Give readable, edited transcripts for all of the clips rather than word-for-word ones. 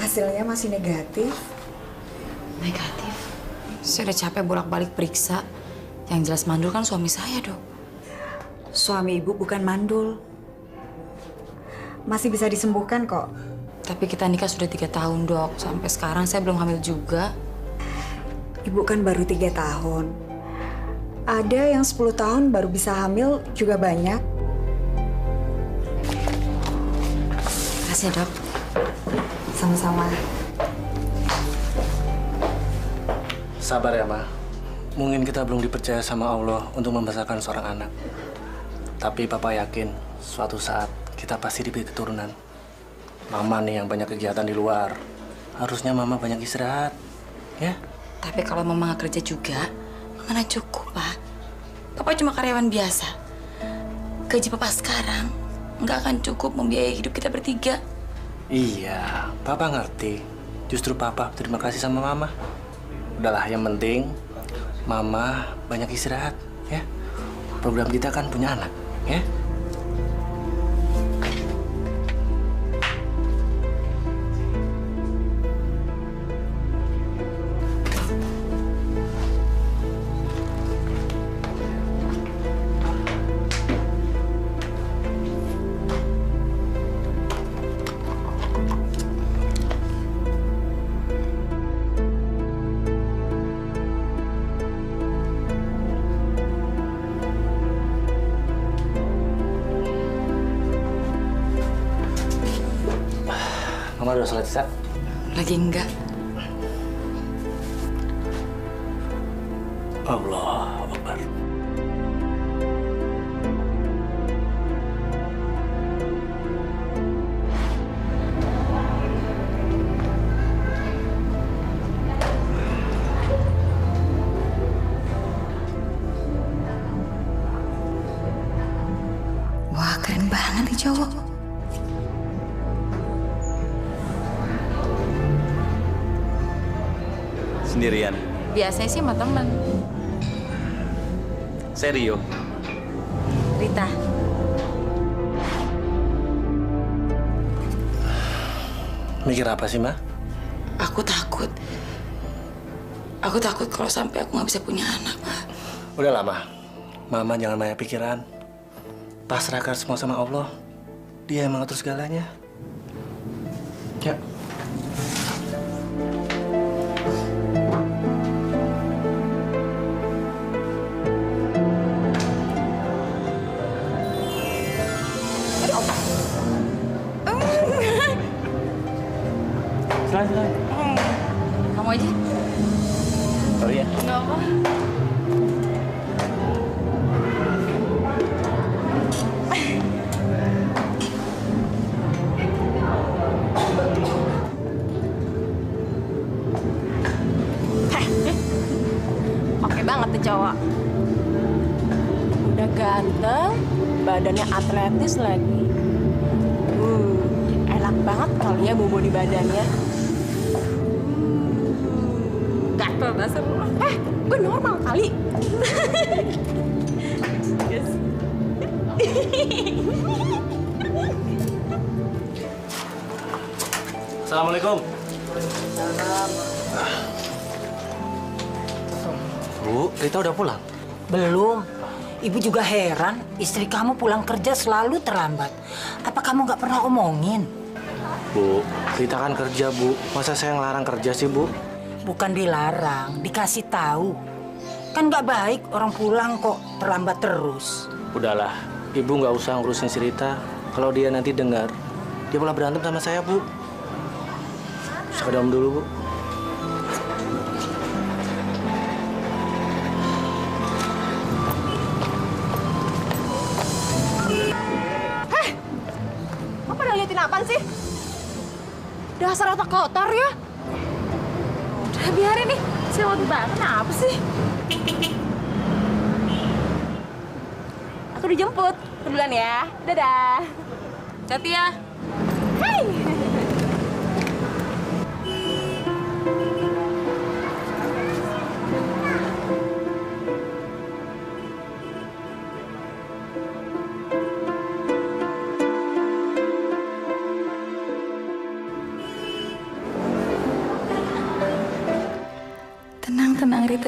Hasilnya masih negatif. Negatif? Saya udah capek bolak-balik periksa. Yang jelas mandul kan suami saya, Dok. Suami ibu bukan mandul. Masih bisa disembuhkan kok. Tapi kita nikah sudah 3 tahun, Dok. Sampai sekarang saya belum hamil juga. Ibu kan baru 3 tahun. Ada yang 10 tahun baru bisa hamil juga banyak. Makasih, Dok. Sama-sama. Sabar ya, Ma. Mungkin kita belum dipercaya sama Allah untuk membesarkan seorang anak. Tapi Papa yakin suatu saat kita pasti diberi keturunan. Mama nih yang banyak kegiatan di luar. Harusnya Mama banyak istirahat, ya? Tapi kalau Mama nggak kerja juga, mana cukup, Pak. Papa cuma karyawan biasa. Gaji Papa sekarang nggak akan cukup membiayai hidup kita bertiga. Iya, Papa ngerti. Justru Papa terima kasih sama Mama. Udahlah, yang penting Mama banyak istirahat, ya. Program kita kan punya anak, ya. Mama udah sholat Isya? Lagi enggak. Allah Akbar. Wah, keren banget nih cowok. Sendirian? Biasanya sih sama temen. Serio? Rita. Mikir apa sih, Ma? Aku takut. Aku takut kalau sampai aku nggak bisa punya anak, Pak. Udah lama. Mama jangan banyak pikiran. Pasrahkan semua sama Allah. Dia yang mengatur segalanya. Ya. Silahkan. Kamu aja? Sorry ya. Nggak apa. Oke banget tuh cowok. Udah ganteng, badannya atletis lagi. Enak banget kali ya bobo di badannya. Gatel dasar lu. Gue normal kali. Yes. Assalamualaikum. Bu, Rita udah pulang? Belum. Ibu juga heran, istri kamu pulang kerja selalu terlambat. Apa kamu nggak pernah omongin? Bu, Rita kan kerja, Bu. Masa saya ngelarang kerja sih, Bu? Bukan dilarang, dikasih tahu. Kan nggak baik orang pulang kok terlambat terus. Udahlah, Ibu nggak usah ngurusin si Rita. Kalau dia nanti dengar, dia malah berantem sama saya, Bu. Saya ke dalam dulu, Bu. Lo pada ngeliatin apaan sih? Dasar otak kotor ya. Udah biarin nih, saya mau banget. Kenapa sih? Aku dijemput. Duluan ya. Dadah. Hati ya. Hai.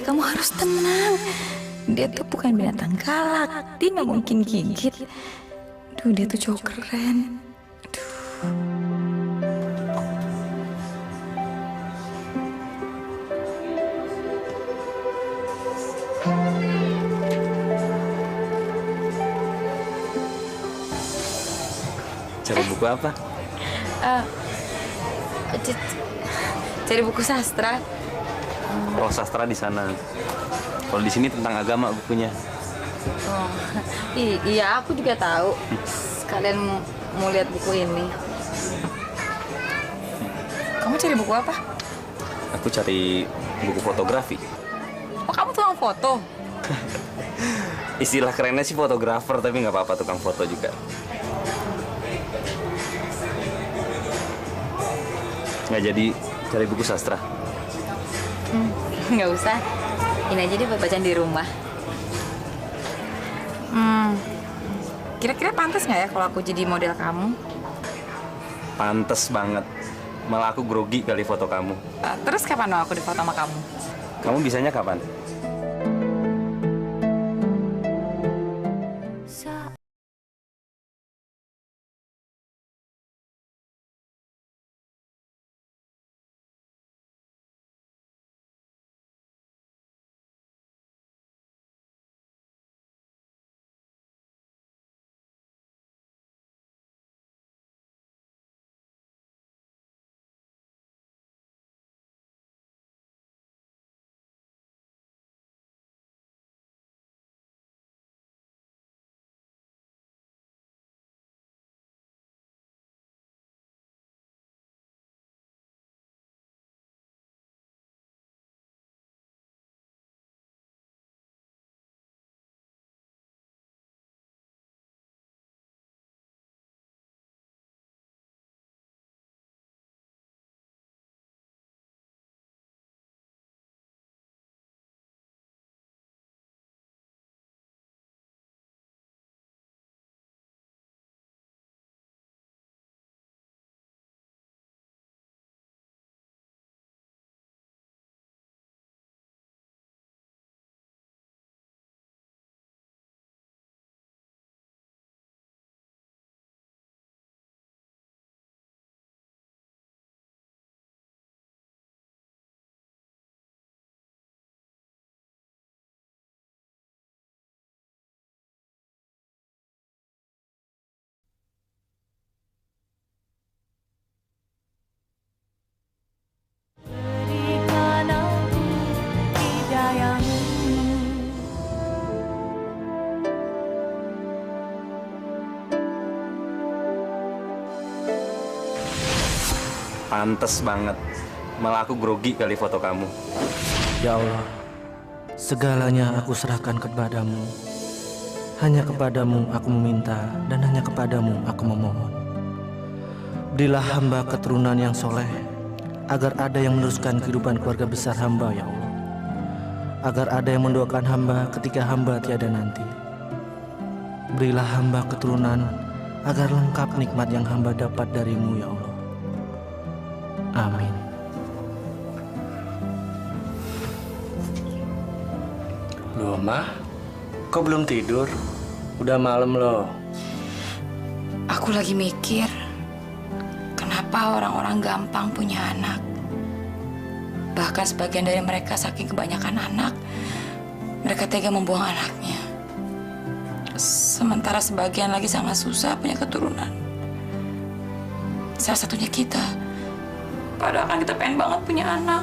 Istri kamu harus tenang. Dia tuh bukan binatang galak. Dia nggak mungkin gigit. Duh, dia tuh cowok keren. Cari buku apa? Cari buku sastra. Oh, sastra di sana. Kalau di sini tentang agama bukunya. Oh, iya aku juga tahu. Kalian mau lihat buku ini. Kamu cari buku apa? Aku cari buku fotografi. Oh, kamu tukang foto? Istilah kerennya sih fotografer, tapi nggak apa-apa tukang foto juga. Nggak jadi cari buku sastra? Nggak usah. Ini aja deh buat bacaan di rumah. Kira-kira pantas nggak ya kalau aku jadi model kamu? Pantes banget. Malah aku grogi kali foto kamu. Terus kapan mau aku difoto sama kamu? Kamu bisanya kapan? Pantes banget. Malah aku grogi kali foto kamu. Ya Allah, segalanya aku serahkan kepadamu. Hanya kepadamu aku meminta dan hanya kepadamu aku memohon. Berilah hamba keturunan yang soleh, agar ada yang meneruskan kehidupan keluarga besar hamba, ya Allah. Agar ada yang mendoakan hamba ketika hamba tiada nanti. Berilah hamba keturunan, agar lengkap nikmat yang hamba dapat darimu, ya Allah. Amin. Loh, Ma, kok belum tidur? Udah malam loh. Aku lagi mikir, kenapa orang-orang gampang punya anak. Bahkan sebagian dari mereka saking kebanyakan anak, mereka tega membuang anaknya. Sementara sebagian lagi sangat susah punya keturunan. Salah satunya kita. Padahal kan kita pengen banget punya anak.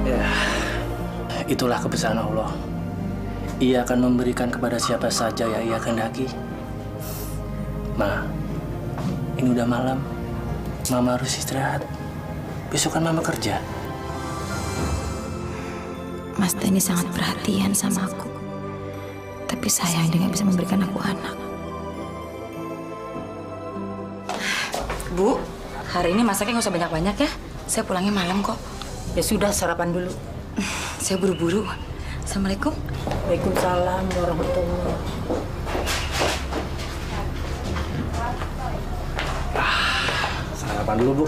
Ya, itulah kebesaran Allah. Ia akan memberikan kepada siapa saja yang ia kehendaki. Ma, ini udah malam. Mama harus istirahat. Besok kan Mama kerja. Mas Denny sangat perhatian sama aku. Tapi sayang dia nggak bisa memberikan aku anak. Bu, hari ini masaknya nggak usah banyak-banyak ya. Saya pulangnya malam kok. Ya sudah, sarapan dulu. Saya buru-buru. Assalamualaikum. Waalaikumsalam warahmatullahi wabarakatuh. sarapan dulu, Bu.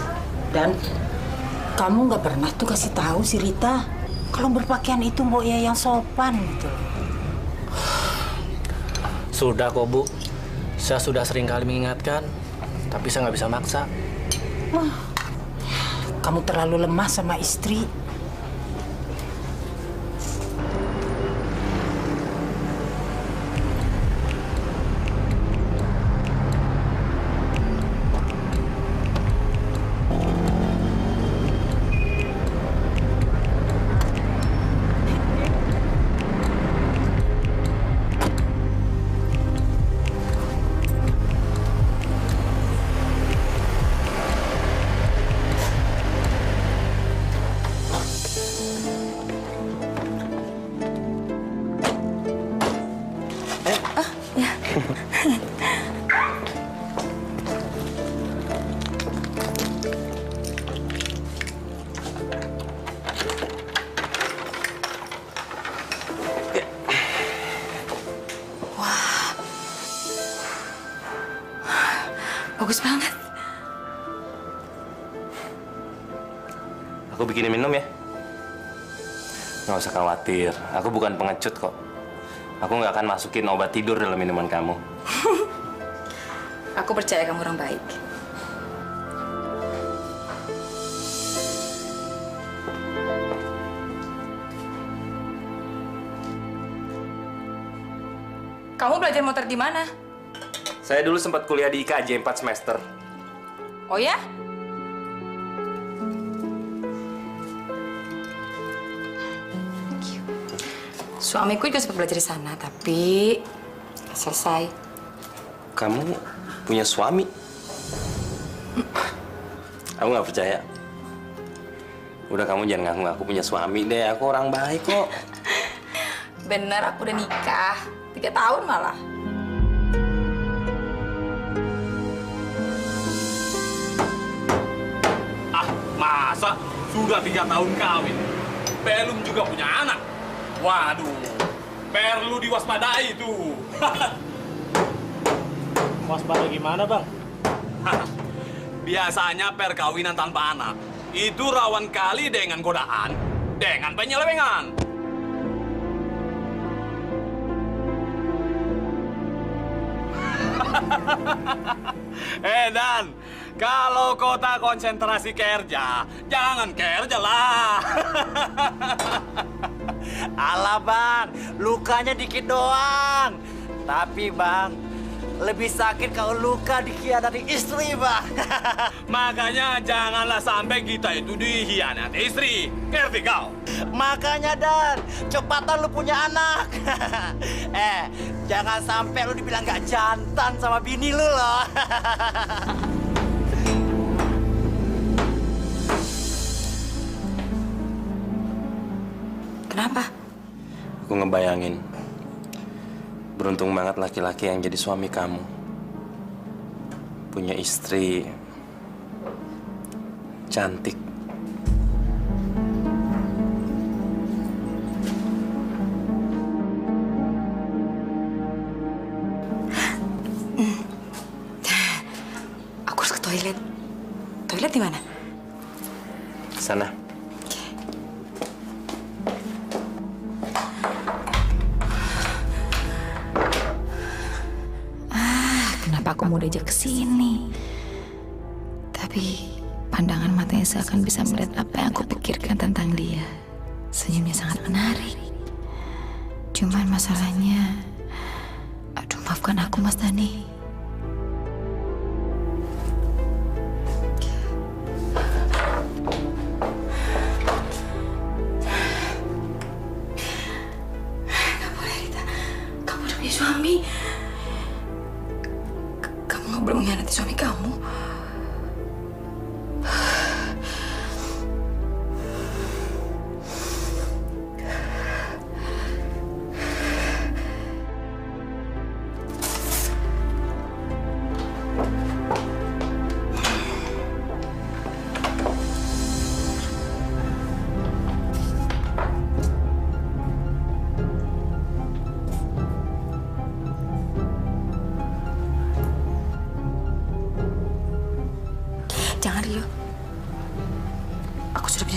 Dan kamu nggak pernah tuh kasih tahu si Rita kalau berpakaian itu Mbok ya yang sopan gitu. Sudah kok, Bu. Saya sudah sering kali mengingatkan, tapi saya nggak bisa maksa. Kamu terlalu lemah sama istri. Bagus banget. Aku bikinin minum ya. Nggak usah khawatir, aku bukan pengecut kok. Aku nggak akan masukin obat tidur dalam minuman kamu. Aku percaya kamu orang baik. Kamu belajar motor di mana? Saya dulu sempat kuliah di IKJ 4 semester. Oh ya? Suamiku juga sempat belajar di sana, tapi nggak selesai. Kamu punya suami? Aku nggak percaya. Udah, kamu jangan ngaku-ngaku punya suami deh. Aku orang baik kok. Bener, aku udah nikah. 3 tahun malah. Masa sudah 3 tahun kawin, belum juga punya anak? Waduh, perlu diwaspadai itu. Waspada gimana, Bang? Biasanya perkawinan tanpa anak itu rawan kali dengan godaan, dengan penyelewengan. Dan kalau kota konsentrasi kerja, jangan kerja lah. Alah bang, lukanya dikit doang. Tapi bang, lebih sakit kalau luka dikhianati istri bang. Makanya janganlah sampai kita itu dikhianati istri. Ngerti kau? Makanya Dan, cepatan lu punya anak. Jangan sampai lu dibilang gak jantan sama bini lu loh. Kenapa? Aku ngebayangin, beruntung banget laki-laki yang jadi suami kamu. Punya istri cantik. Aku harus ke toilet. Toilet di mana? Sana. Kenapa aku mau diajak ke sini? Tapi pandangan matanya seakan bisa melihat apa yang aku pikirkan tentang dia. Senyumnya sangat menarik. Cuman masalahnya, aduh maafkan aku Mas Dani. Gak boleh Rita, kamu udah punya suami. Kamu gak boleh mengkhianati suami kamu.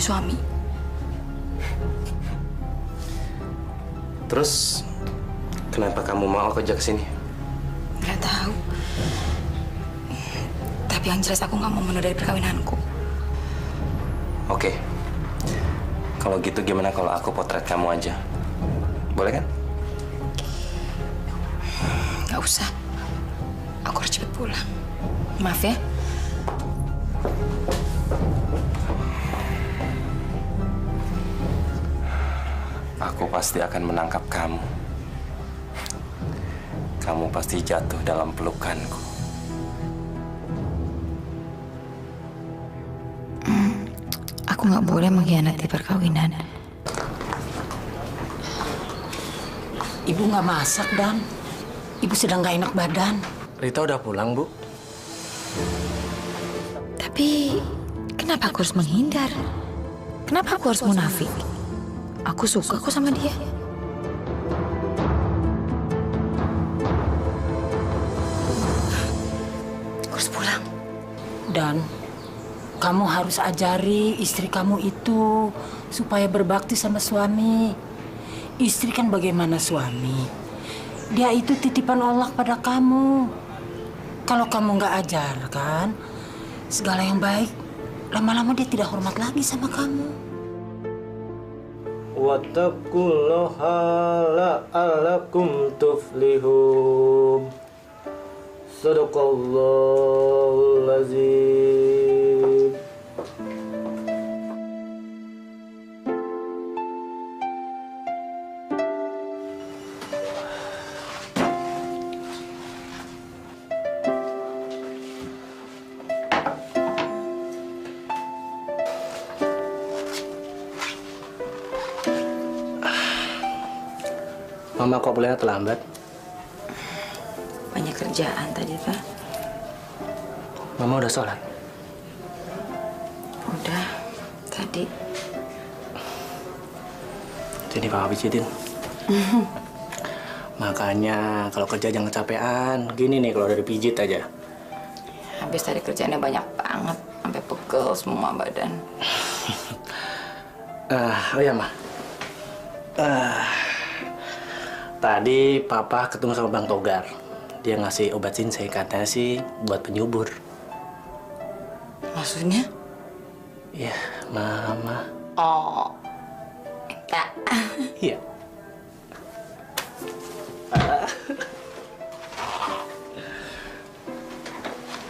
suami. Terus kenapa kamu mau aku ajak sini? Nggak tahu. Tapi yang jelas aku nggak mau menunda dari perkawinanku. Oke. Kalau gitu gimana kalau aku potret kamu aja? Boleh kan? Nggak usah. Aku harus cepet pulang. Maaf ya. Aku pasti akan menangkap kamu. Kamu pasti jatuh dalam pelukanku. Aku nggak boleh mengkhianati perkawinan. Ibu nggak masak, Dan. Ibu sedang nggak enak badan. Rita udah pulang, Bu. Tapi kenapa aku harus menghindar? Kenapa aku harus munafik? Aku suka kok sama dia. Aku harus pulang. Dan kamu harus ajari istri kamu itu supaya berbakti sama suami. Istri kan bagaimana suami? Dia itu titipan Allah pada kamu. Kalau kamu nggak ajarkan segala yang baik, lama-lama dia tidak hormat lagi sama kamu. Wattaqullaha la'allakum tuflihun. Sadaqallahul azim. Mama kok boleh terlambat? Banyak kerjaan tadi, Pak. Mama udah sholat? Udah, tadi. Jadi Papa pijitin. Makanya kalau kerja jangan kecapean. Gini nih kalau dari pijit aja. Habis tadi kerjaannya banyak banget. Sampai pegel semua badan. Oh ya, Ma. Tadi Papa ketemu sama Bang Togar. Dia ngasih obat sinsei, katanya sih buat penyubur. Maksudnya? Iya, Mama. Oh, tak. Iya.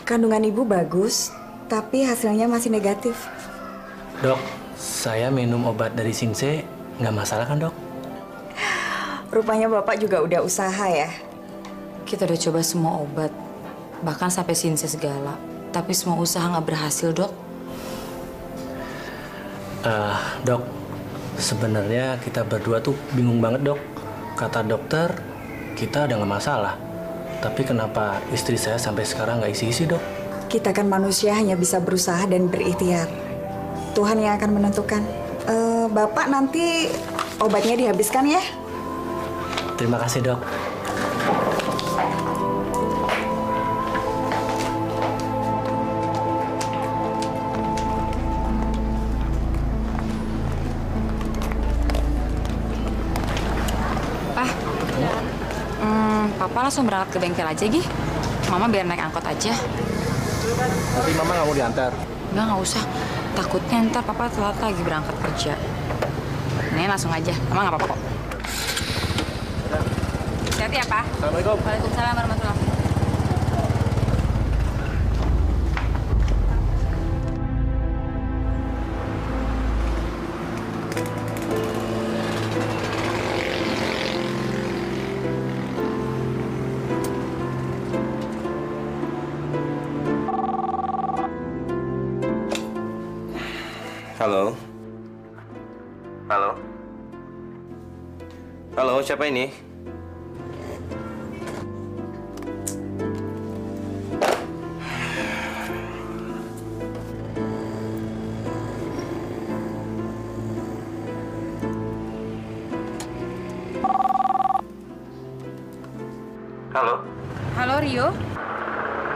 Kandungan ibu bagus, tapi hasilnya masih negatif. Dok, saya minum obat dari sinsei nggak masalah kan, Dok? Rupanya Bapak juga udah usaha ya. Kita udah coba semua obat. Bahkan sampai sinsei segala. Tapi semua usaha nggak berhasil, Dok. Dok, sebenarnya kita berdua tuh bingung banget, Dok. Kata dokter, kita udah nggak masalah. Tapi kenapa istri saya sampai sekarang nggak isi-isi, Dok? Kita kan manusia hanya bisa berusaha dan berikhtiar. Tuhan yang akan menentukan. Bapak nanti obatnya dihabiskan ya. Terima kasih, Dok. Papa langsung berangkat ke bengkel aja, Gi. Mama biar naik angkot aja. Tapi Mama nggak mau diantar. Nggak usah. Takutnya ntar Papa telat lagi berangkat kerja. Ini langsung aja. Mama nggak apa-apa kok. Hati-hati ya, Pak. Assalamualaikum. Waalaikumsalam warahmatullahi wabarakatuh. Halo? Halo? Halo, siapa ini? Halo? Halo Rio,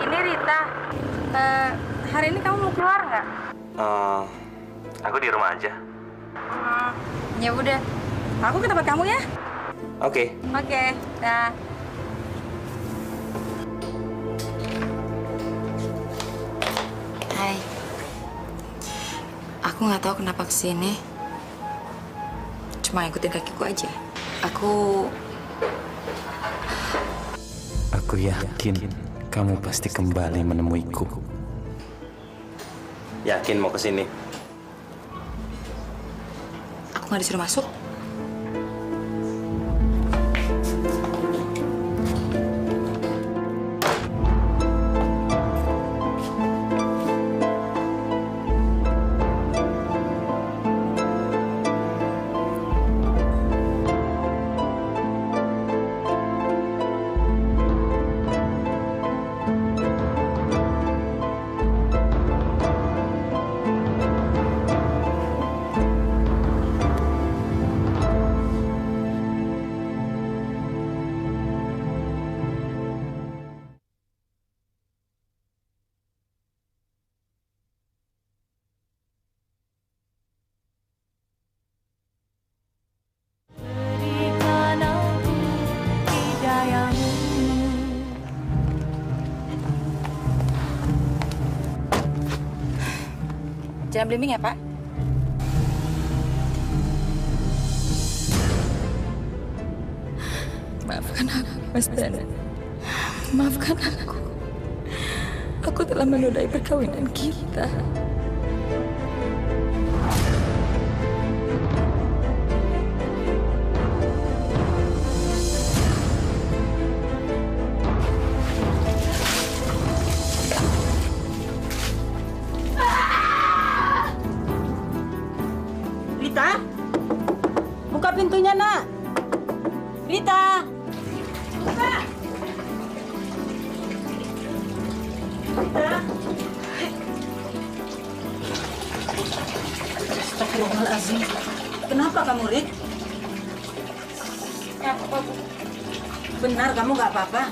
ini Rita. Hari ini kamu mau keluar nggak? Aku di rumah aja. Ya udah, aku ke tempat kamu ya. Oke. Oke, dah. Hai. Aku nggak tahu kenapa kesini. Cuma ikutin kakiku aja. Aku yakin kamu pasti kembali menemuiku. Yakin mau kesini? Aku nggak disuruh masuk. Jangan belimbing ya, Pak. Maafkan aku, Mas Dana. Maafkan aku. Aku telah menodai perkawinan kita. Rita, buka pintunya, Nak. Rita. Buka. Rita. Astagfirullahaladzim. Kenapa kamu, Rit? Apa, Bu? Benar, kamu nggak apa-apa?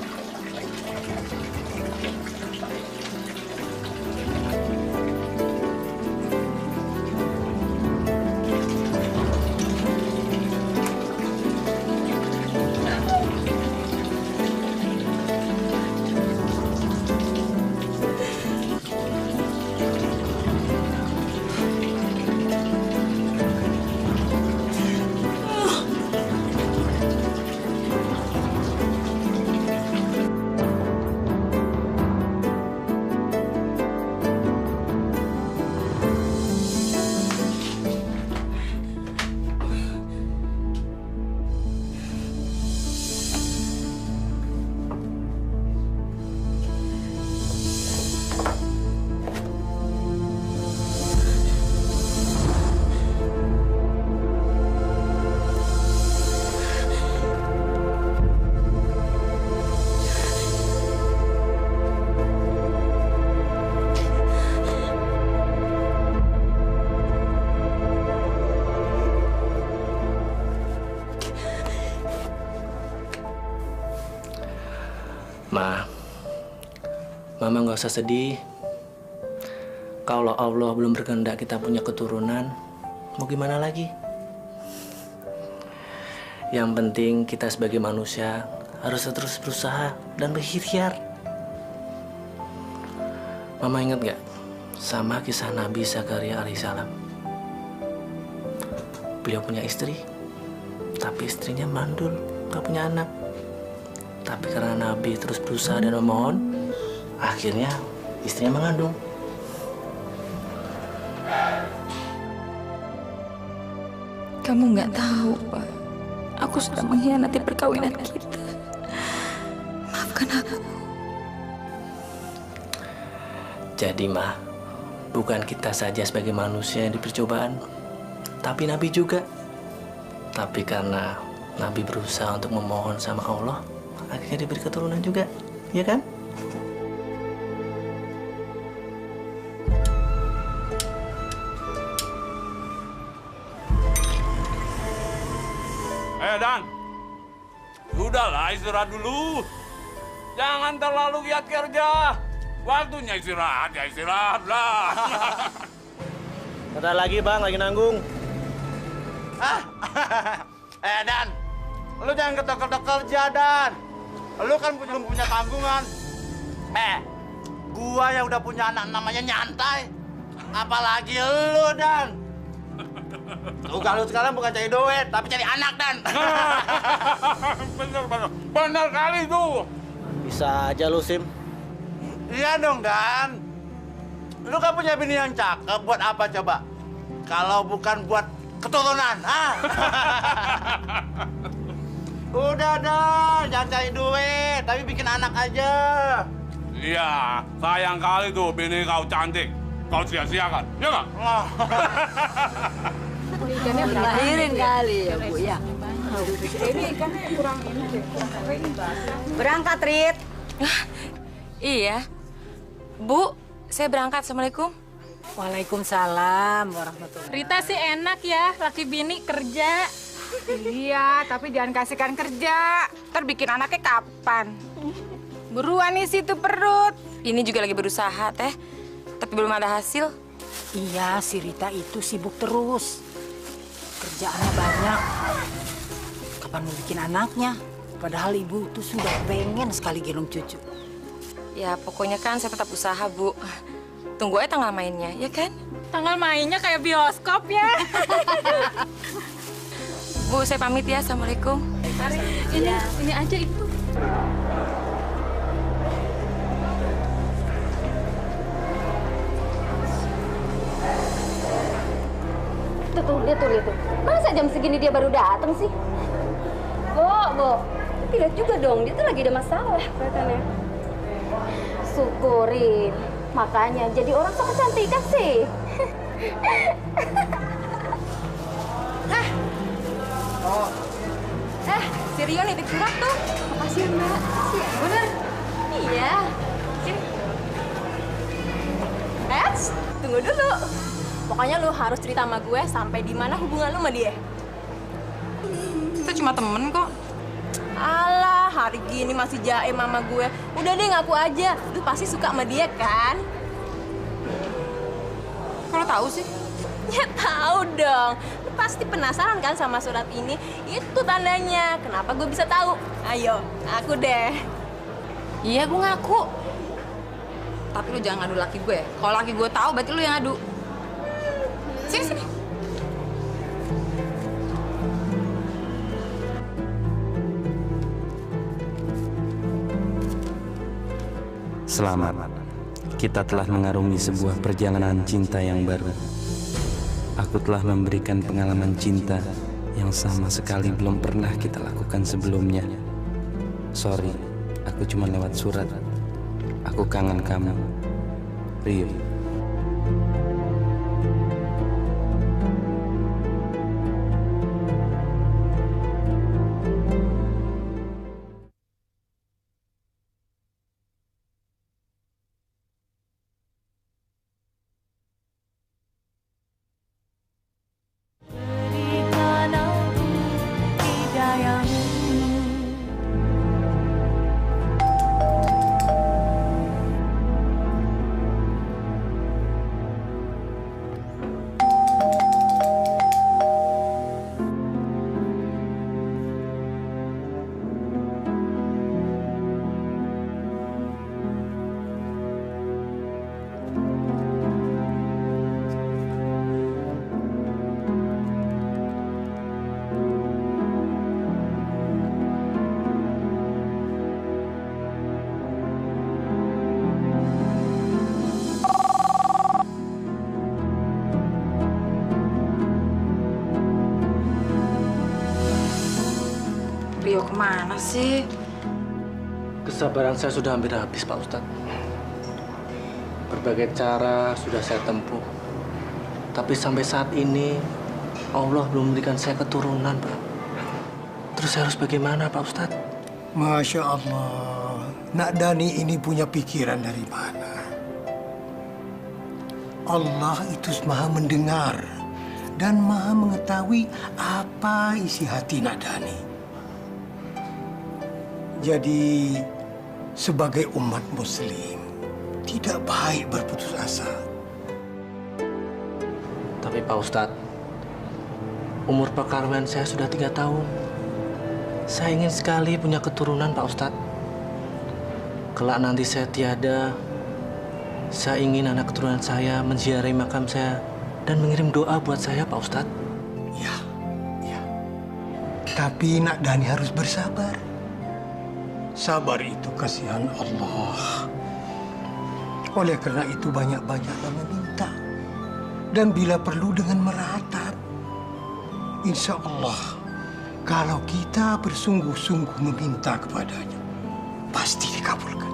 Ma, Mama nggak usah sedih. Kalau Allah belum berkehendak kita punya keturunan, mau gimana lagi? Yang penting kita sebagai manusia harus terus berusaha dan berikhtiar. Mama ingat nggak sama kisah Nabi Zakaria alaihissalam? Beliau punya istri, tapi istrinya mandul, nggak punya anak. Tapi karena Nabi terus berusaha dan memohon, akhirnya istrinya mengandung. Kamu nggak tahu, Pak. Aku sudah mengkhianati perkawinan kita. Maafkan aku. Jadi, Ma, bukan kita saja sebagai manusia yang diberi cobaan, tapi Nabi juga. Tapi karena Nabi berusaha untuk memohon sama Allah, akhirnya diberi keturunan juga, ya kan? Dan, udahlah istirahat dulu. Jangan terlalu giat kerja. Waktunya istirahat, ya istirahat lah. Bentar lagi bang, lagi nanggung. Dan, lu jangan ketok-ketok kerja Dan. Lu kan belum punya tanggungan. Gua yang udah punya anak namanya nyantai. Apalagi lu Dan. Tugas lu sekarang bukan cari duit, tapi cari anak Dan. Bener kali tuh. Bisa aja lu Sim. Iya dong Dan. Lu kan punya bini yang cakep, buat apa coba? Kalau bukan buat keturunan, Udah dah, jangan cari duit, tapi bikin anak aja. Iya, sayang kali tuh bini kau cantik. Kau sia-siakan, ya nggak? Ikannya lahirin kali ya Bu ya. Ini ikannya kurang ini deh. Berangkat, Rit. Iya. Bu, saya berangkat. Assalamualaikum. Waalaikumsalam warahmatullahi. Rita sih enak ya, laki bini kerja. Iya, tapi jangan kasihkan kerja. Ntar bikin anaknya kapan? Buruan isi tuh perut. Ini juga lagi berusaha, Teh. Tapi belum ada hasil. Iya, si Rita itu sibuk terus. Kerjaannya banyak. Kapan mau bikin anaknya? Padahal ibu itu sudah pengen sekali gendong cucu. Ya, pokoknya kan saya tetap usaha, Bu. Tunggu aja tanggal mainnya, ya kan? Tanggal mainnya kayak bioskop ya. Bu, saya pamit ya. Assalamualaikum. Ini aja Ibu. Tuh, lihat tuh. Masa jam segini dia baru datang sih? Bo, tidak juga dong, dia tuh lagi ada masalah kelihatannya. Syukurin, makanya jadi orang sok kecantikan sih. Si Rio nitip surat tuh. Makasih ya, Mbak. Makasih ya. Bener? Iya. Sini. Tunggu dulu. Pokoknya lu harus cerita sama gue sampai di mana hubungan lu sama dia. Itu cuma temen kok. Alah, hari gini masih jaim sama gue. Udah deh, ngaku aja. Lu pasti suka sama dia kan? Kalau tahu sih. Ya tahu dong. Lu pasti penasaran kan sama surat ini? Itu tandanya. Kenapa gue bisa tahu? Ayo, aku deh. Iya, gue ngaku. Tapi lu jangan ngadu laki gue. Kalau laki gue tahu, berarti lu yang ngadu. Sini. Selamat. Kita telah mengarungi sebuah perjalanan cinta yang baru. Aku telah memberikan pengalaman cinta yang sama sekali belum pernah kita lakukan sebelumnya. Sorry, aku cuma lewat surat. Aku kangen kamu, Rio. Rio kemana sih? Kesabaran saya sudah hampir habis, Pak Ustadz. Berbagai cara sudah saya tempuh. Tapi sampai saat ini, Allah belum memberikan saya keturunan, Pak. Terus saya harus bagaimana, Pak Ustadz? Masya Allah, Nak Dani ini punya pikiran dari mana? Allah itu maha mendengar dan maha mengetahui apa isi hati Nak Dani. Jadi, sebagai umat muslim, tidak baik berputus asa. Tapi Tapi Pak Ustadz, umur perkawinan saya sudah 3 tahun. Saya ingin sekali punya keturunan, Pak Ustadz. Kelak nanti saya tiada, saya ingin anak keturunan saya menziarahi makam saya dan mengirim doa buat saya, Pak Ustadz. Ya. Tapi Nak Dani harus bersabar. Sabar itu kasihan Allah. Oleh karena itu banyak-banyaklah meminta. Dan bila perlu dengan meratap. Insya Allah, kalau kita bersungguh-sungguh meminta kepadanya, pasti dikabulkan.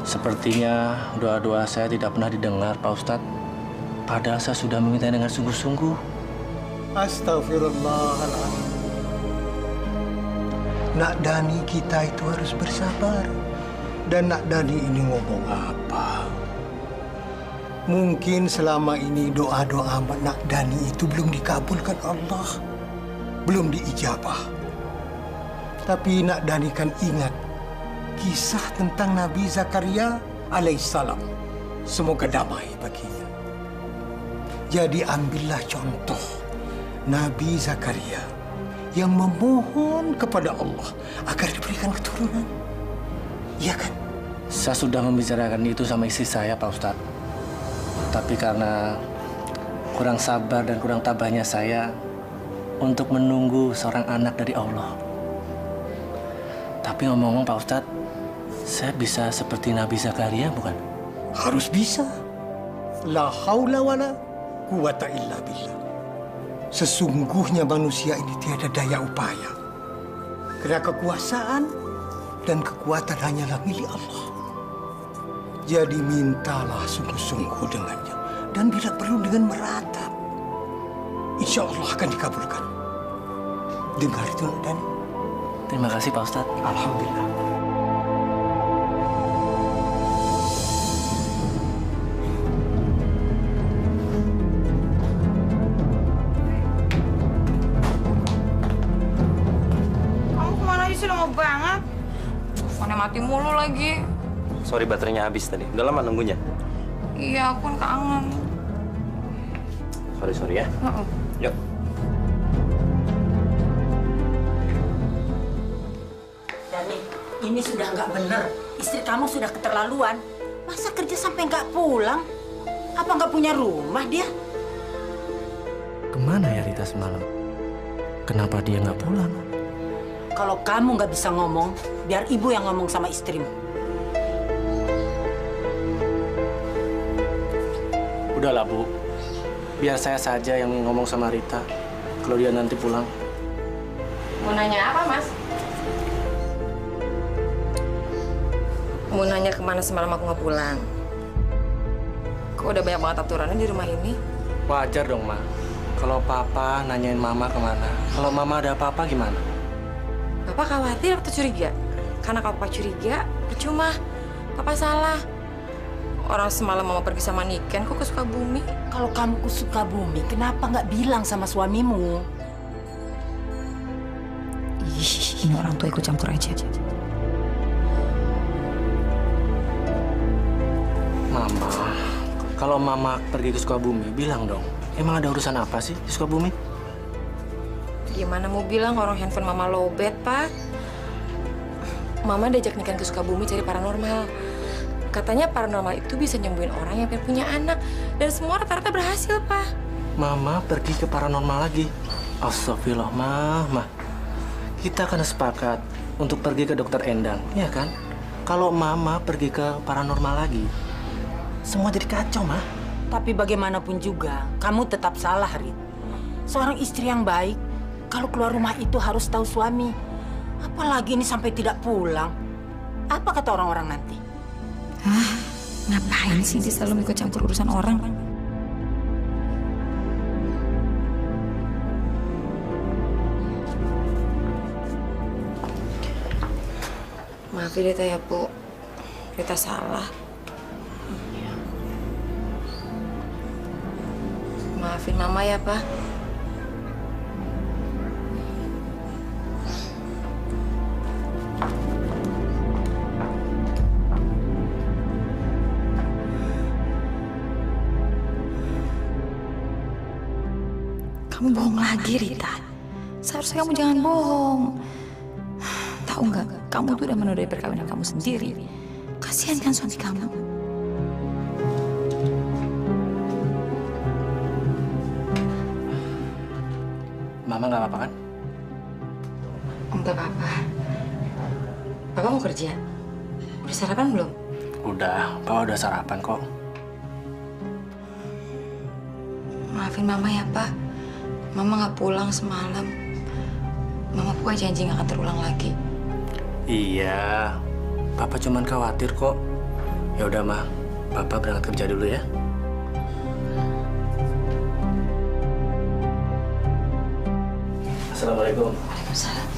Sepertinya doa-doa saya tidak pernah didengar, Pak Ustadz. Padahal saya sudah meminta dengan sungguh-sungguh. Astagfirullahaladzim. Nak Dani kita itu harus bersabar. Dan Nak Dani ini ngomong apa? Mungkin selama ini doa-doa Nak Dani itu belum dikabulkan Allah. Belum diijabah. Tapi Nak Dani kan ingat kisah tentang Nabi Zakaria alaihissalam. Semoga damai baginya. Jadi ambillah contoh Nabi Zakaria yang memohon kepada Allah agar diberikan keturunan. Iya kan? Saya sudah membicarakan itu sama istri saya, Pak Ustadz. Tapi karena kurang sabar dan kurang tabahnya saya untuk menunggu seorang anak dari Allah. Tapi ngomong-ngomong, Pak Ustadz, saya bisa seperti Nabi Zakaria, bukan? Harus bisa. La haula wala quwata illa billah. Sesungguhnya manusia ini tiada daya upaya. Karena kekuasaan dan kekuatan hanyalah milik Allah. Jadi mintalah sungguh-sungguh dengannya. Dan bila perlu dengan meratap. Insya Allah akan dikabulkan. Dengar itu, Nak Dani. Terima kasih, Pak Ustadz. Alhamdulillah. Lama banget. Teleponnya mati mulu lagi. Sorry, baterainya habis tadi. Udah lama nunggunya? Iya, aku kan kangen. Sorry ya. Yuk. Dani, ini sudah nggak benar. Istri kamu sudah keterlaluan. Masa kerja sampai nggak pulang? Apa nggak punya rumah dia? Kemana ya Rita semalam? Kenapa dia nggak pulang? Kalau kamu nggak bisa ngomong, biar ibu yang ngomong sama istrimu. Udahlah, Bu. Biar saya saja yang ngomong sama Rita kalau dia nanti pulang. Mau nanya apa, Mas? Mau nanya kemana semalam aku nggak pulang. Kok udah banyak banget aturannya di rumah ini? Wajar dong, Ma. Kalau Papa nanyain Mama kemana. Kalau Mama ada apa-apa gimana? Papa khawatir atau curiga? Karena kalau Papa curiga, percuma. Papa salah. Orang semalam Mama pergi sama Niken, kok ke Sukabumi? Kalau kamu ke Sukabumi, kenapa nggak bilang sama suamimu? Ih, ini orang tua ikut campur aja. Mama, kalau Mama pergi ke Sukabumi, bilang dong. Emang ada urusan apa sih di Sukabumi? Gimana mau bilang orang handphone Mama lowbat, Pak? Mama diajak Niken ke Sukabumi cari paranormal. Katanya paranormal itu bisa nyembuhin orang yang pengen punya anak. Dan semua rata-rata berhasil, Pak. Mama pergi ke paranormal lagi. Astagfirullah, Mama. Kita kan sepakat untuk pergi ke dokter Endang, ya kan? Kalau Mama pergi ke paranormal lagi, semua jadi kacau, Ma. Tapi bagaimanapun juga, kamu tetap salah, Rit. Seorang istri yang baik, kalau keluar rumah itu harus tahu suami. Apalagi ini sampai tidak pulang. Apa kata orang-orang nanti? Hah? Ngapain sih dia selalu ikut campur urusan orang? Maafin Rita ya, Bu. Rita salah. Maafin Mama ya, Pak. Kamu bohong lagi, Rita. Seharusnya kamu jangan bohong. Tahu nggak, kamu tuh udah menodai perkawinan kamu sendiri. Kasihan kan suami kamu. Mama nggak apa-apa kan? Enggak apa-apa. Papa mau kerja? Udah sarapan belum? Udah, Papa udah sarapan kok. Maafin Mama ya, Pak. Mama nggak pulang semalam. Mama pokoknya janji nggak akan terulang lagi. Iya, Papa cuman khawatir kok. Ya udah, Ma. Papa berangkat kerja dulu ya. Assalamualaikum. Waalaikumsalam.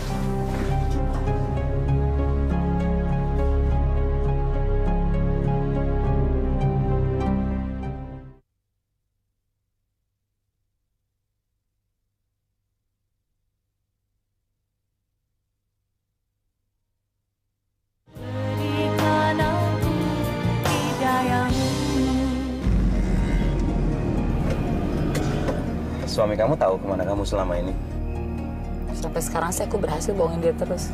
Suami kamu tahu kemana kamu selama ini? Sampai sekarang sih aku berhasil bohongin dia terus.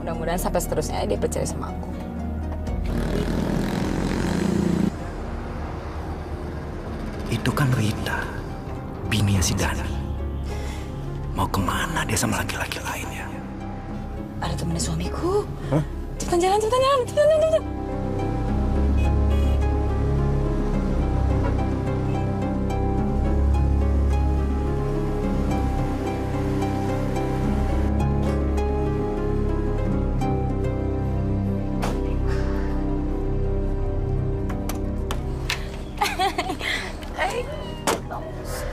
Mudah-mudahan sampai seterusnya dia percaya sama aku. Itu kan Rita, bininya si Dani. Mau kemana dia sama laki-laki lainnya? Ada temennya suamiku. Hah? Cepetan jalan, cepetan jalan, cepetan jalan.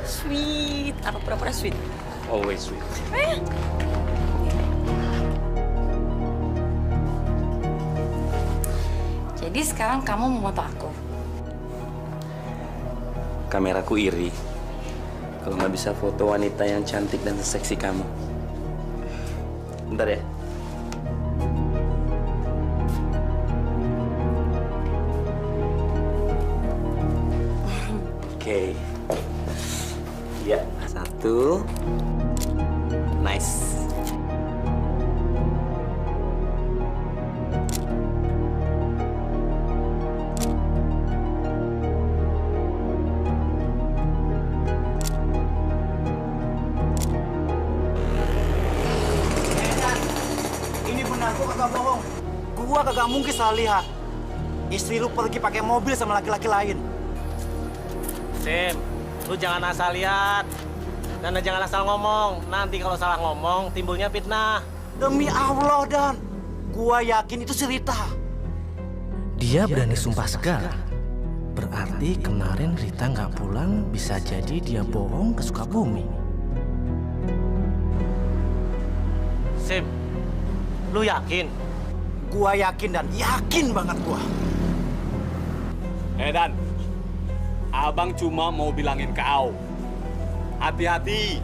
Sweet, apa pura-pura sweet? Always sweet. Jadi sekarang kamu mau foto aku? Kameraku iri kalau nggak bisa foto wanita yang cantik dan seksi kamu. Bentar ya. Oke. Ya, satu. Nice. Ini benar, gua kagak bohong. Gua kagak mungkin salah lihat. Istri lu pergi pakai mobil sama laki-laki lain. Sim, lu jangan asal lihat. Dan jangan asal ngomong. Nanti kalau salah ngomong, timbulnya fitnah. Demi Allah, Dan. Gua yakin itu si Rita. Dia berani sumpah segala. Berarti kemarin Rita nggak pulang, bisa jadi dia bohong ke Sukabumi. Sim, lu yakin? Gua yakin, Dan. Yakin banget gua. Dan, abang cuma mau bilangin kau. Hati-hati.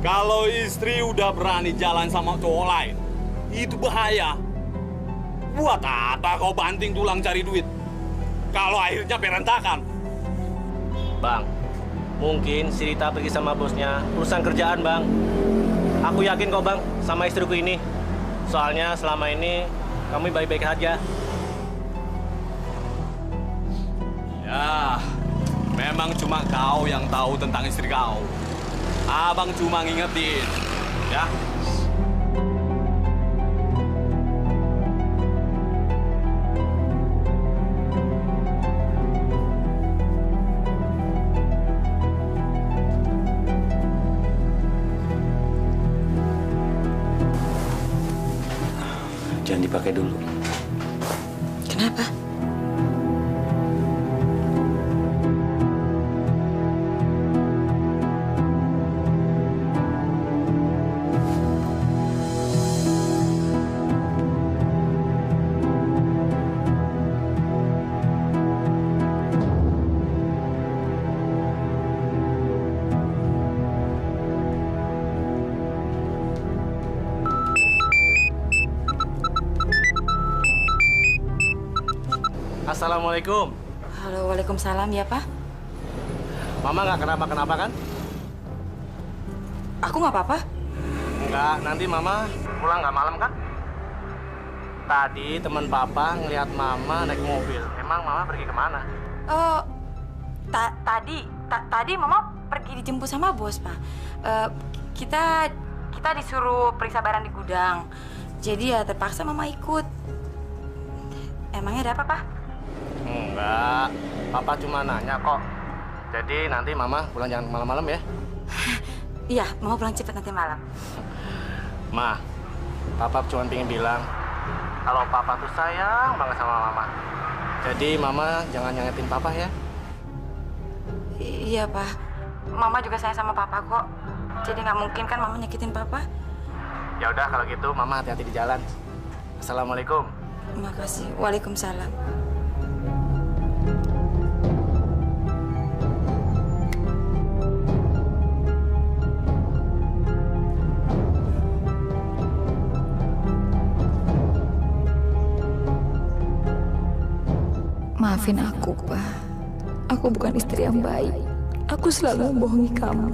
Kalau istri udah berani jalan sama cowok lain, itu bahaya. Buat apa kau banting tulang cari duit? Kalau akhirnya berantakan. Bang, mungkin si Rita pergi sama bosnya urusan kerjaan, Bang. Aku yakin kok, Bang, sama istriku ini. Soalnya selama ini kami baik-baik aja. Ya, memang cuma kau yang tahu tentang istri kau. Abang cuma ngingetin, ya. Jangan dipakai dulu. Kenapa? Assalamualaikum. Halo, waalaikumsalam ya, Pak. Mama nggak kenapa-kenapa kan? Aku nggak apa-apa. Enggak, nanti Mama pulang nggak malam kan? Tadi teman Papa ngelihat Mama naik mobil. Emang Mama pergi kemana? Oh, tadi Mama pergi dijemput sama bos, Pak. Kita disuruh periksa barang di gudang. Jadi ya terpaksa Mama ikut. Emangnya ada apa, Pak? Enggak, Papa cuma nanya kok. Jadi nanti Mama pulang jangan malam-malam ya. Iya, Mama pulang cepat nanti malam. Ma, Papa cuma pengen bilang kalau Papa tuh sayang banget sama Mama. Jadi Mama jangan nyangetin Papa ya. Iya, Pak. Mama juga sayang sama Papa kok. Jadi nggak mungkin kan Mama nyakitin Papa. Ya udah kalau gitu Mama hati-hati di jalan. Assalamualaikum. Makasih. Waalaikumsalam. Maafin aku, Pak. Aku bukan istri yang baik. Aku selalu membohongi kamu.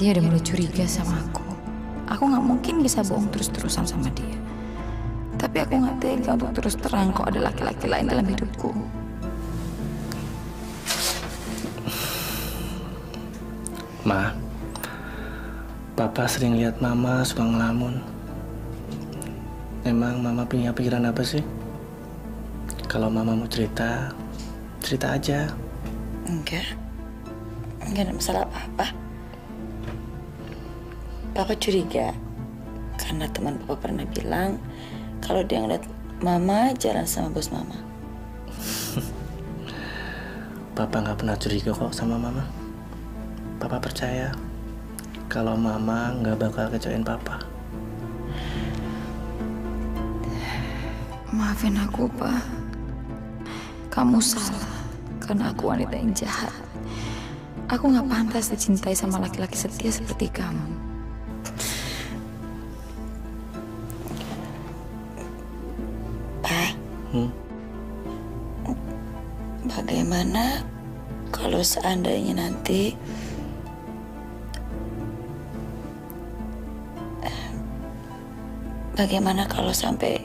Dia udah mulai curiga sama aku. Aku nggak mungkin bisa bohong terus-terusan sama dia. Tapi aku nggak tega untuk terus terang kok ada laki-laki lain dalam hidupku. Ma, Papa sering lihat Mama suka ngelamun. Emang Mama punya pikiran apa sih? Kalau Mama mau cerita, cerita aja. Enggak ada masalah apa-apa. Papa curiga karena teman Papa pernah bilang kalau dia ngeliat Mama jalan sama bos Mama. Papa nggak pernah curiga kok sama Mama. Papa percaya kalau Mama nggak bakal kecewain Papa. Maafin aku, Pak. Kamu salah karena aku wanita yang jahat. Aku nggak pantas dicintai sama laki-laki setia seperti kamu. Bagaimana kalau seandainya nanti bagaimana kalau sampai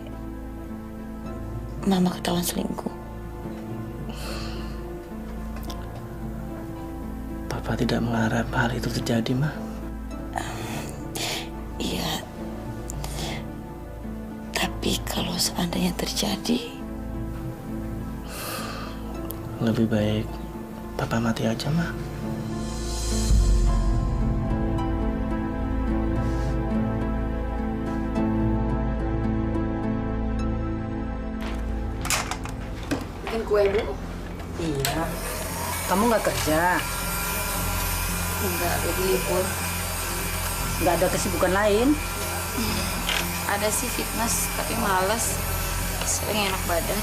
Mama ketahuan selingkuh? Papa tidak mengharap hal itu terjadi, Ma. Iya. Tapi kalau seandainya terjadi, lebih baik Papa mati aja, Ma. bikin kue, Bu? Iya. Kamu nggak kerja? Enggak, lagi libur. Nggak ada kesibukan lain? Ada sih fitness, tapi malas. Sering enak badan.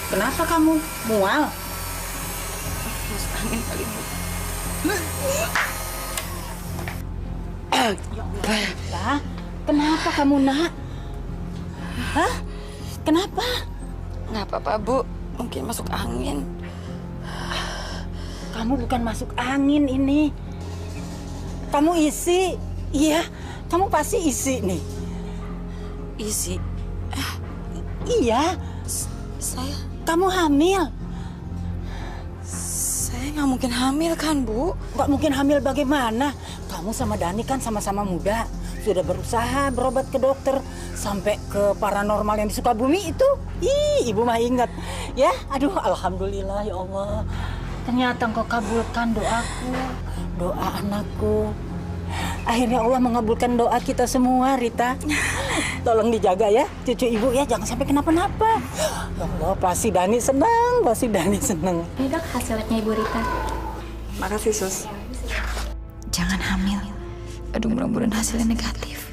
Kenapa kamu mual? Masuk angin kali, Bu. Lah, kenapa kamu, Nak? Hah? Kenapa? Nggak apa-apa, Bu. Mungkin masuk angin. Kamu bukan masuk angin ini. Kamu isi. Iya, kamu pasti isi nih. Isi? Iya. Saya? Kamu hamil. Saya nggak mungkin hamil kan, Bu? Nggak mungkin hamil bagaimana? Kamu sama Dani kan sama-sama muda. Sudah berusaha berobat ke dokter. Sampai ke paranormal yang di Sukabumi itu. Ih, Ibu mah ingat. Ya, aduh, alhamdulillah ya Allah. Ternyata engkau kabulkan doaku, doa anakku. Akhirnya Allah mengabulkan doa kita semua, Rita. Tolong dijaga ya, cucu Ibu ya, jangan sampai kenapa-napa. Ya Allah, pasti Dani senang, pasti Dani senang. Ini Dok, hasilnya Ibu Rita. Makasih, Sus. Jangan hamil. Aduh, mudah-mudahan hasilnya negatif.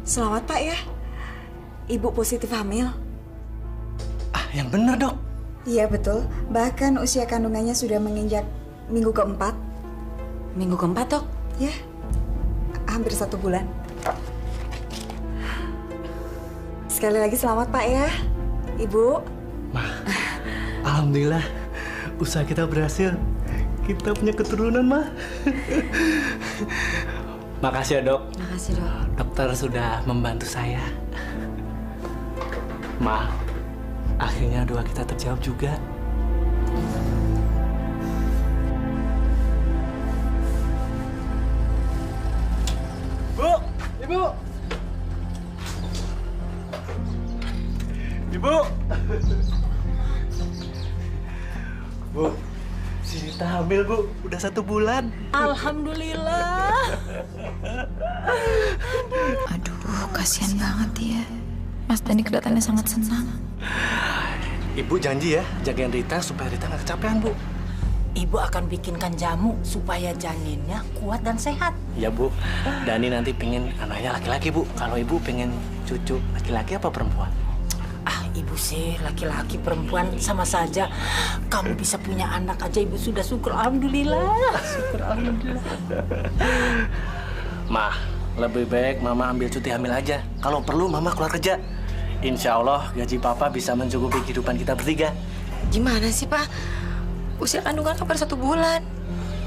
Selamat, Pak ya. Ibu positif hamil. Yang benar, Dok. Iya, betul. Bahkan usia kandungannya sudah menginjak minggu keempat. Minggu keempat, Dok? Ya, hampir 1 bulan. Sekali lagi selamat, Pak ya. Ibu. Alhamdulillah, usaha kita berhasil. Kita punya keturunan, Ma. Makasih ya, Dok. Makasih, Dok. Dokter sudah membantu saya. Ma, akhirnya doa kita terjawab juga. Bu, Ibu. Ibu. Bu, si Rita hamil, Bu. Udah 1 bulan. Alhamdulillah. Aduh, kasihan banget dia. Mas Dani kelihatannya sangat senang. Ibu janji ya, jagain Rita supaya Rita nggak kecapean, Bu. Ibu akan bikinkan jamu supaya janinnya kuat dan sehat. Iya, Bu. Dani nanti pengen anaknya laki-laki, Bu. Kalau Ibu pengen cucu laki-laki apa perempuan? Ibu sih laki-laki perempuan sama saja. Kamu bisa punya anak aja ibu sudah syukur. Alhamdulillah. Syukur alhamdulillah. Ma, lebih baik Mama ambil cuti hamil aja. Kalau perlu Mama keluar kerja. Insya Allah gaji Papa bisa mencukupi kehidupan kita bertiga. Gimana sih, Pak? Usia kandungan kan baru 1 bulan.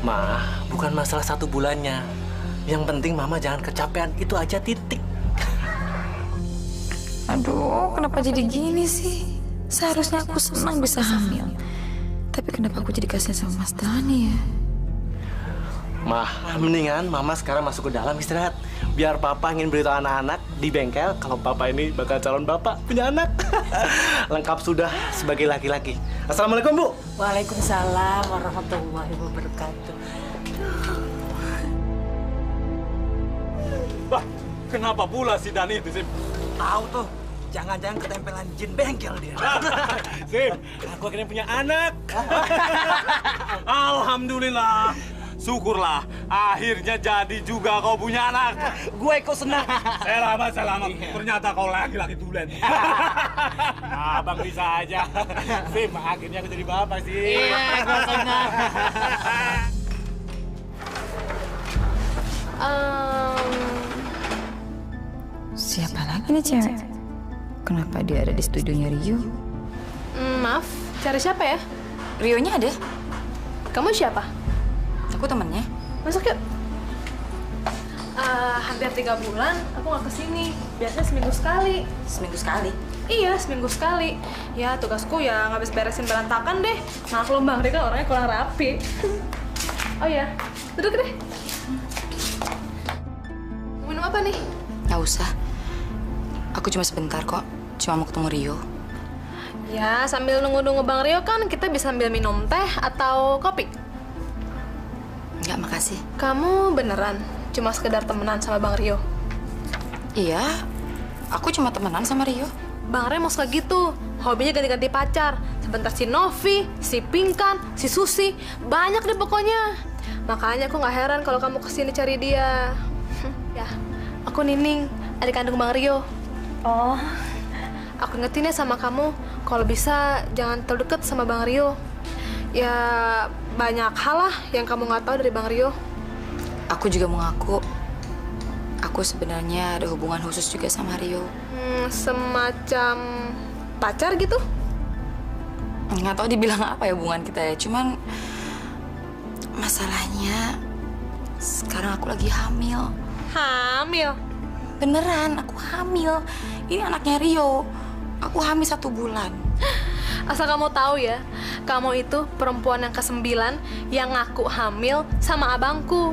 Ma, bukan masalah 1 bulannya. Yang penting Mama jangan kecapean. Itu aja, titik. Aduh, kenapa jadi gini sih? Seharusnya aku senang bisa hamil. Tapi kenapa aku jadi kasihan sama Mas Dani ya? Ma, mendingan Mama sekarang masuk ke dalam istirahat. Biar Papa ingin beritahu anak-anak di bengkel kalau Papa ini bakal calon Bapak punya anak. Lengkap sudah sebagai laki-laki. Assalamualaikum, Bu. Waalaikumsalam warahmatullahi wabarakatuh. Wah, kenapa pula si Dani itu, Sim? Tahu tuh, jangan-jangan ketempelan jin bengkel dia. Sim, aku akhirnya punya anak. Alhamdulillah. Syukurlah, akhirnya jadi juga kau punya anak. Gue ikut senang. Selamat. Ternyata kau laki-laki tulen. Abang bisa aja. Sim, akhirnya aku jadi bapak sih. Iya, gue senang. Siapa lagi nih cewek? Kenapa dia ada di studionya Rio? Maaf, cari siapa ya? Rio-nya ada. Kamu siapa? Aku temennya. Masuk yuk. Hampir 3 bulan aku nggak kesini. Biasanya seminggu sekali. Seminggu sekali? Iya, seminggu sekali. Ya, tugasku ya ngabis beresin berantakan deh. Maklum Bang Rika orangnya kurang rapi. Oh ya, duduk deh. Mau minum apa nih? Nggak usah. Aku cuma sebentar kok. Cuma mau ketemu Rio. Ya, sambil nunggu-nunggu Bang Rio kan kita bisa sambil minum teh atau kopi. Enggak, makasih. Kamu beneran cuma sekedar temenan sama Bang Rio? Iya, aku cuma temenan sama Rio. Bang Rio mau suka gitu, hobinya ganti-ganti pacar. Sebentar si Novi, si Pinkan, si Susi, banyak deh pokoknya. Makanya aku nggak heran kalau kamu kesini cari dia. Ya, aku Nining, adik kandung Bang Rio. Oh, aku ingetin ya sama kamu, kalau bisa jangan terlalu deket sama Bang Rio. Ya, banyak hal lah yang kamu nggak tahu dari Bang Rio. Aku juga mengaku, aku sebenarnya ada hubungan khusus juga sama Rio. Semacam pacar gitu? Nggak tahu dibilang apa ya hubungan kita ya. Cuman masalahnya sekarang aku lagi hamil. Hamil? Beneran, aku hamil. Ini anaknya Rio. Aku hamil 1 bulan. Asal kamu tahu ya, kamu itu perempuan yang ke-9 yang ngaku hamil sama abangku.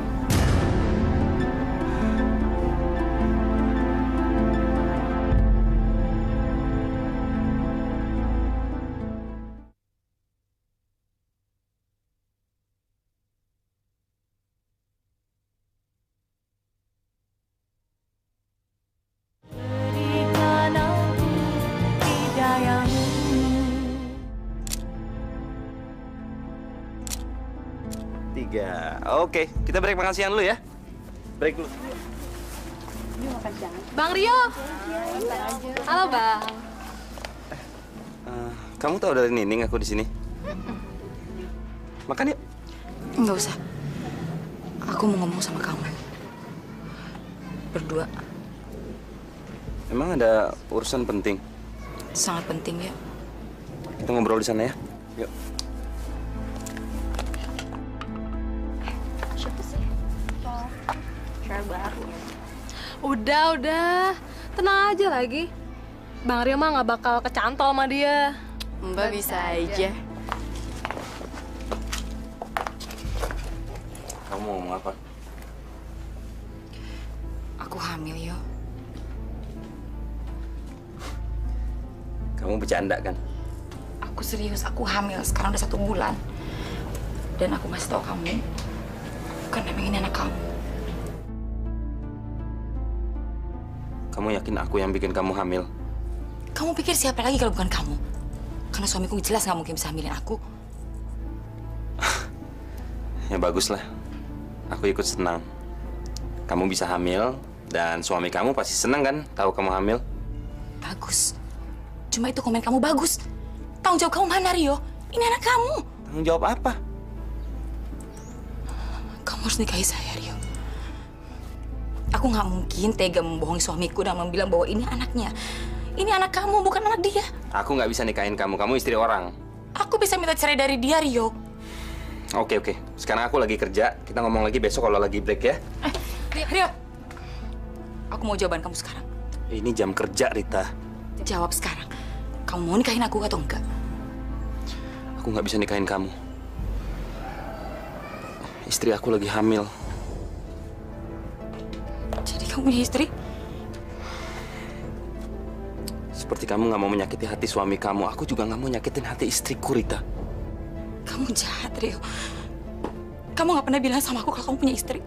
3. Oke, kita break makan siang dulu ya. Break dulu. Bang Rio. Halo, Bang. Kamu tahu dari Nining aku di sini? Makan yuk. Nggak usah. Aku mau ngomong sama kamu. Berdua. Emang ada urusan penting? Sangat penting ya. Kita ngobrol di sana ya. Yuk. Siapa sih? Cewek baru. Udah. Tenang aja lagi. Bang Rio mah nggak bakal kecantol sama dia. Mbak bisa aja. Kamu mau ngomong apa? Aku hamil, Yo. Kamu bercanda kan? Aku serius, aku hamil. Sekarang udah 1 bulan. Dan aku masih tahu kamu. Karena memang ini anak kamu. Kamu yakin aku yang bikin kamu hamil? Kamu pikir siapa lagi kalau bukan kamu? Karena suamiku jelas nggak mungkin bisa hamilin aku. Ya baguslah. Aku ikut senang. Kamu bisa hamil dan suami kamu pasti senang kan tahu kamu hamil? Bagus. Cuma itu komen kamu bagus. Tanggung jawab kamu mana, Rio? Ini anak kamu. Tanggung jawab apa? Kamu harus nikahi saya, Rio. Aku nggak mungkin tega membohongi suamiku dan bilang bahwa ini anaknya. Ini anak kamu, bukan anak dia. Aku nggak bisa nikahin kamu. Kamu istri orang. Aku bisa minta cerai dari dia, Rio. Oke. Sekarang aku lagi kerja. Kita ngomong lagi besok kalau lagi break ya. Rio. Aku mau jawaban kamu sekarang. Ini jam kerja, Rita. Jawab sekarang. Kamu mau nikahin aku atau enggak? Aku nggak bisa nikahin kamu. Istri aku lagi hamil. Jadi kamu punya istri? Seperti kamu nggak mau menyakiti hati suami kamu, aku juga nggak mau nyakitin hati istriku, Rita. Kamu jahat, Rio. Kamu nggak pernah bilang sama aku kalau kamu punya istri.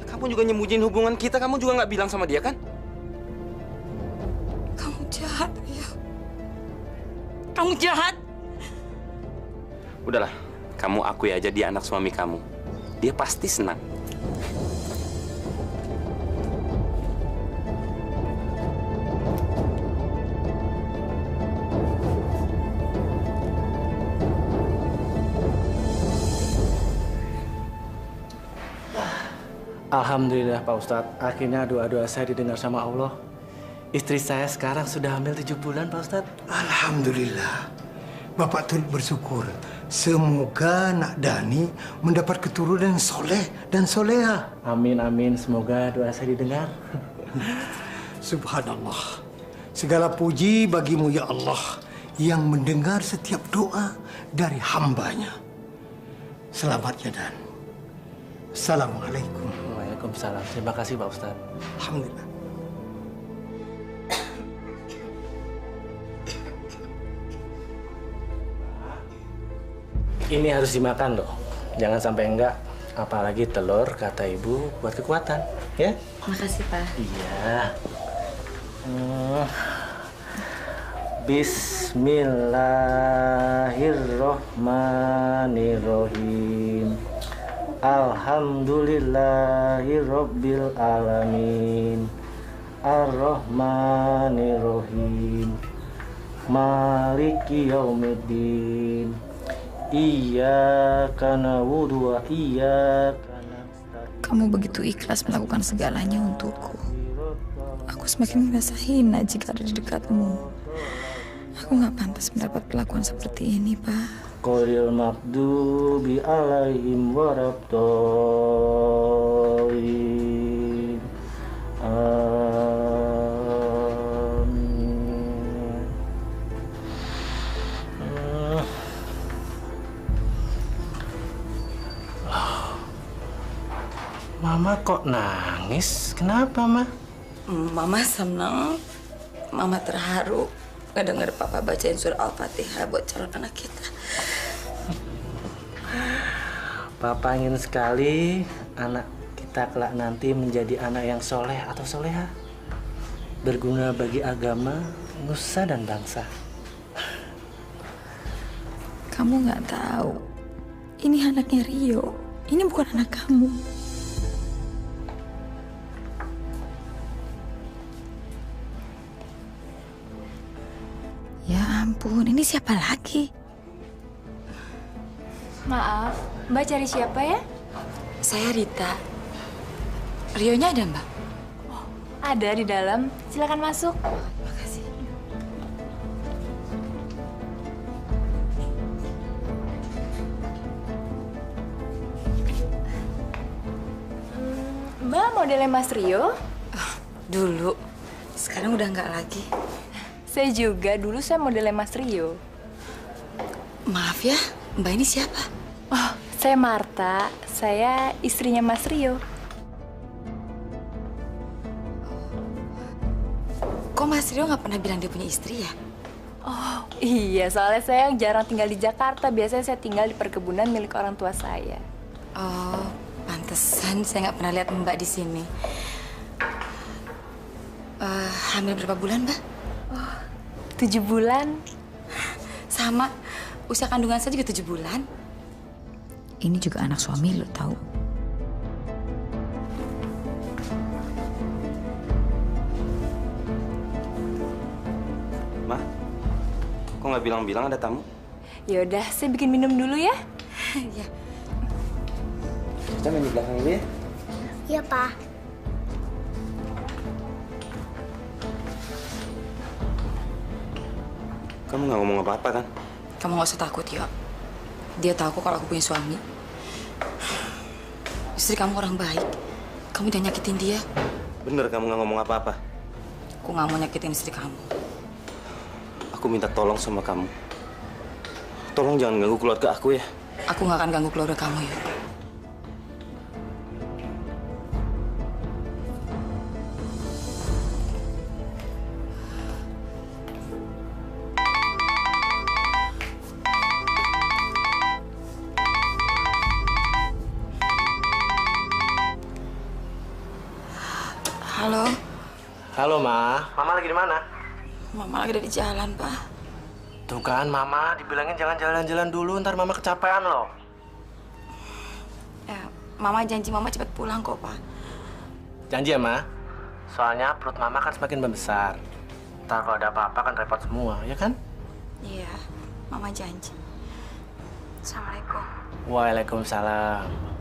Kamu juga nyembunyiin hubungan kita, kamu juga nggak bilang sama dia kan? Kamu jahat, Rio. Kamu jahat. Udahlah, kamu akui aja dia anak suami kamu. Dia pasti senang. Alhamdulillah Pak Ustadz, akhirnya doa-doa saya didengar sama Allah. Istri saya sekarang sudah hamil 7 bulan Pak Ustadz. Alhamdulillah. Bapak turut bersyukur. Semoga Nak Dani mendapat keturunan soleh dan soleha. Amin, amin. Semoga doa saya didengar. Subhanallah. Segala puji bagimu ya Allah yang mendengar setiap doa dari hambanya. Selamat ya Dan. Assalamualaikum. Waalaikumsalam. Terima kasih Pak Ustadz. Alhamdulillah. Ini harus dimakan loh. Jangan sampai enggak. Apalagi telur, kata ibu, buat kekuatan. Ya? Makasih, Pak. Iya. Bismillahirrohmanirrohim. Alhamdulillahirabbil alamin. Ar-Rahmanirrahim. Maliki yaumiddin. Iyyaka na'budu wa iyyaka nasta'in. Kamu begitu ikhlas melakukan segalanya untukku. Aku semakin merasa hina jika ada di dekatmu. Aku nggak pantas mendapat perlakuan seperti ini, Pak. Qolil maghdubi alaihim warabdallin. Amin. Mama kok nangis? Kenapa, Ma? Mama senang. Mama terharu ngedenger Papa bacain surah Al-Fatihah buat calon anak kita. Papa ingin sekali anak kita kelak nanti menjadi anak yang soleh atau soleha. Berguna bagi agama, nusa, dan bangsa. Kamu nggak tahu, ini anaknya Rio. Ini bukan anak kamu. Ya ampun, ini siapa lagi? Maaf, Mbak cari siapa ya? Saya Rita. Rionya ada, Mbak? Ada di dalam. Silakan masuk. Makasih. Mbak modelnya Mas Rio? Dulu. Sekarang udah nggak lagi. Saya juga. Dulu saya modelnya Mas Rio. Maaf ya, Mbak ini siapa? Oh, saya Marta. Saya istrinya Mas Rio. Kok Mas Rio nggak pernah bilang dia punya istri ya? Oh, iya. Soalnya saya jarang tinggal di Jakarta. Biasanya saya tinggal di perkebunan milik orang tua saya. Oh, pantesan saya nggak pernah lihat Mbak di sini. Hamil berapa bulan, Mbak? Oh, 7 bulan. Sama. Usia kandungan saya juga 7 bulan. Ini juga anak suami lo tahu. Ma, kok nggak bilang-bilang ada tamu? Ya udah, saya bikin minum dulu ya. Iya. Kita main di belakang dulu ya. Iya, Pak. Kamu nggak ngomong apa-apa kan? Kamu nggak usah takut, Yo. Dia tahu kok kalau aku punya suami. Istri kamu orang baik. Kamu jangan nyakitin dia. Bener kamu nggak ngomong apa-apa? Aku nggak mau nyakitin istri kamu. Aku minta tolong sama kamu. Tolong jangan ganggu keluarga aku ya. Aku nggak akan ganggu keluarga kamu, Yo. Halo. Halo, Ma. Mama lagi di mana? Mama lagi ada di jalan, Pak. Tuh kan, Mama dibilangin jangan jalan-jalan dulu, ntar Mama kecapean loh. Ya, Mama janji Mama cepat pulang kok, Pak. Janji ya, Ma? Soalnya perut Mama kan semakin membesar. Ntar kalau ada apa-apa kan repot semua, ya kan? Iya, Mama janji. Assalamualaikum. Waalaikumsalam.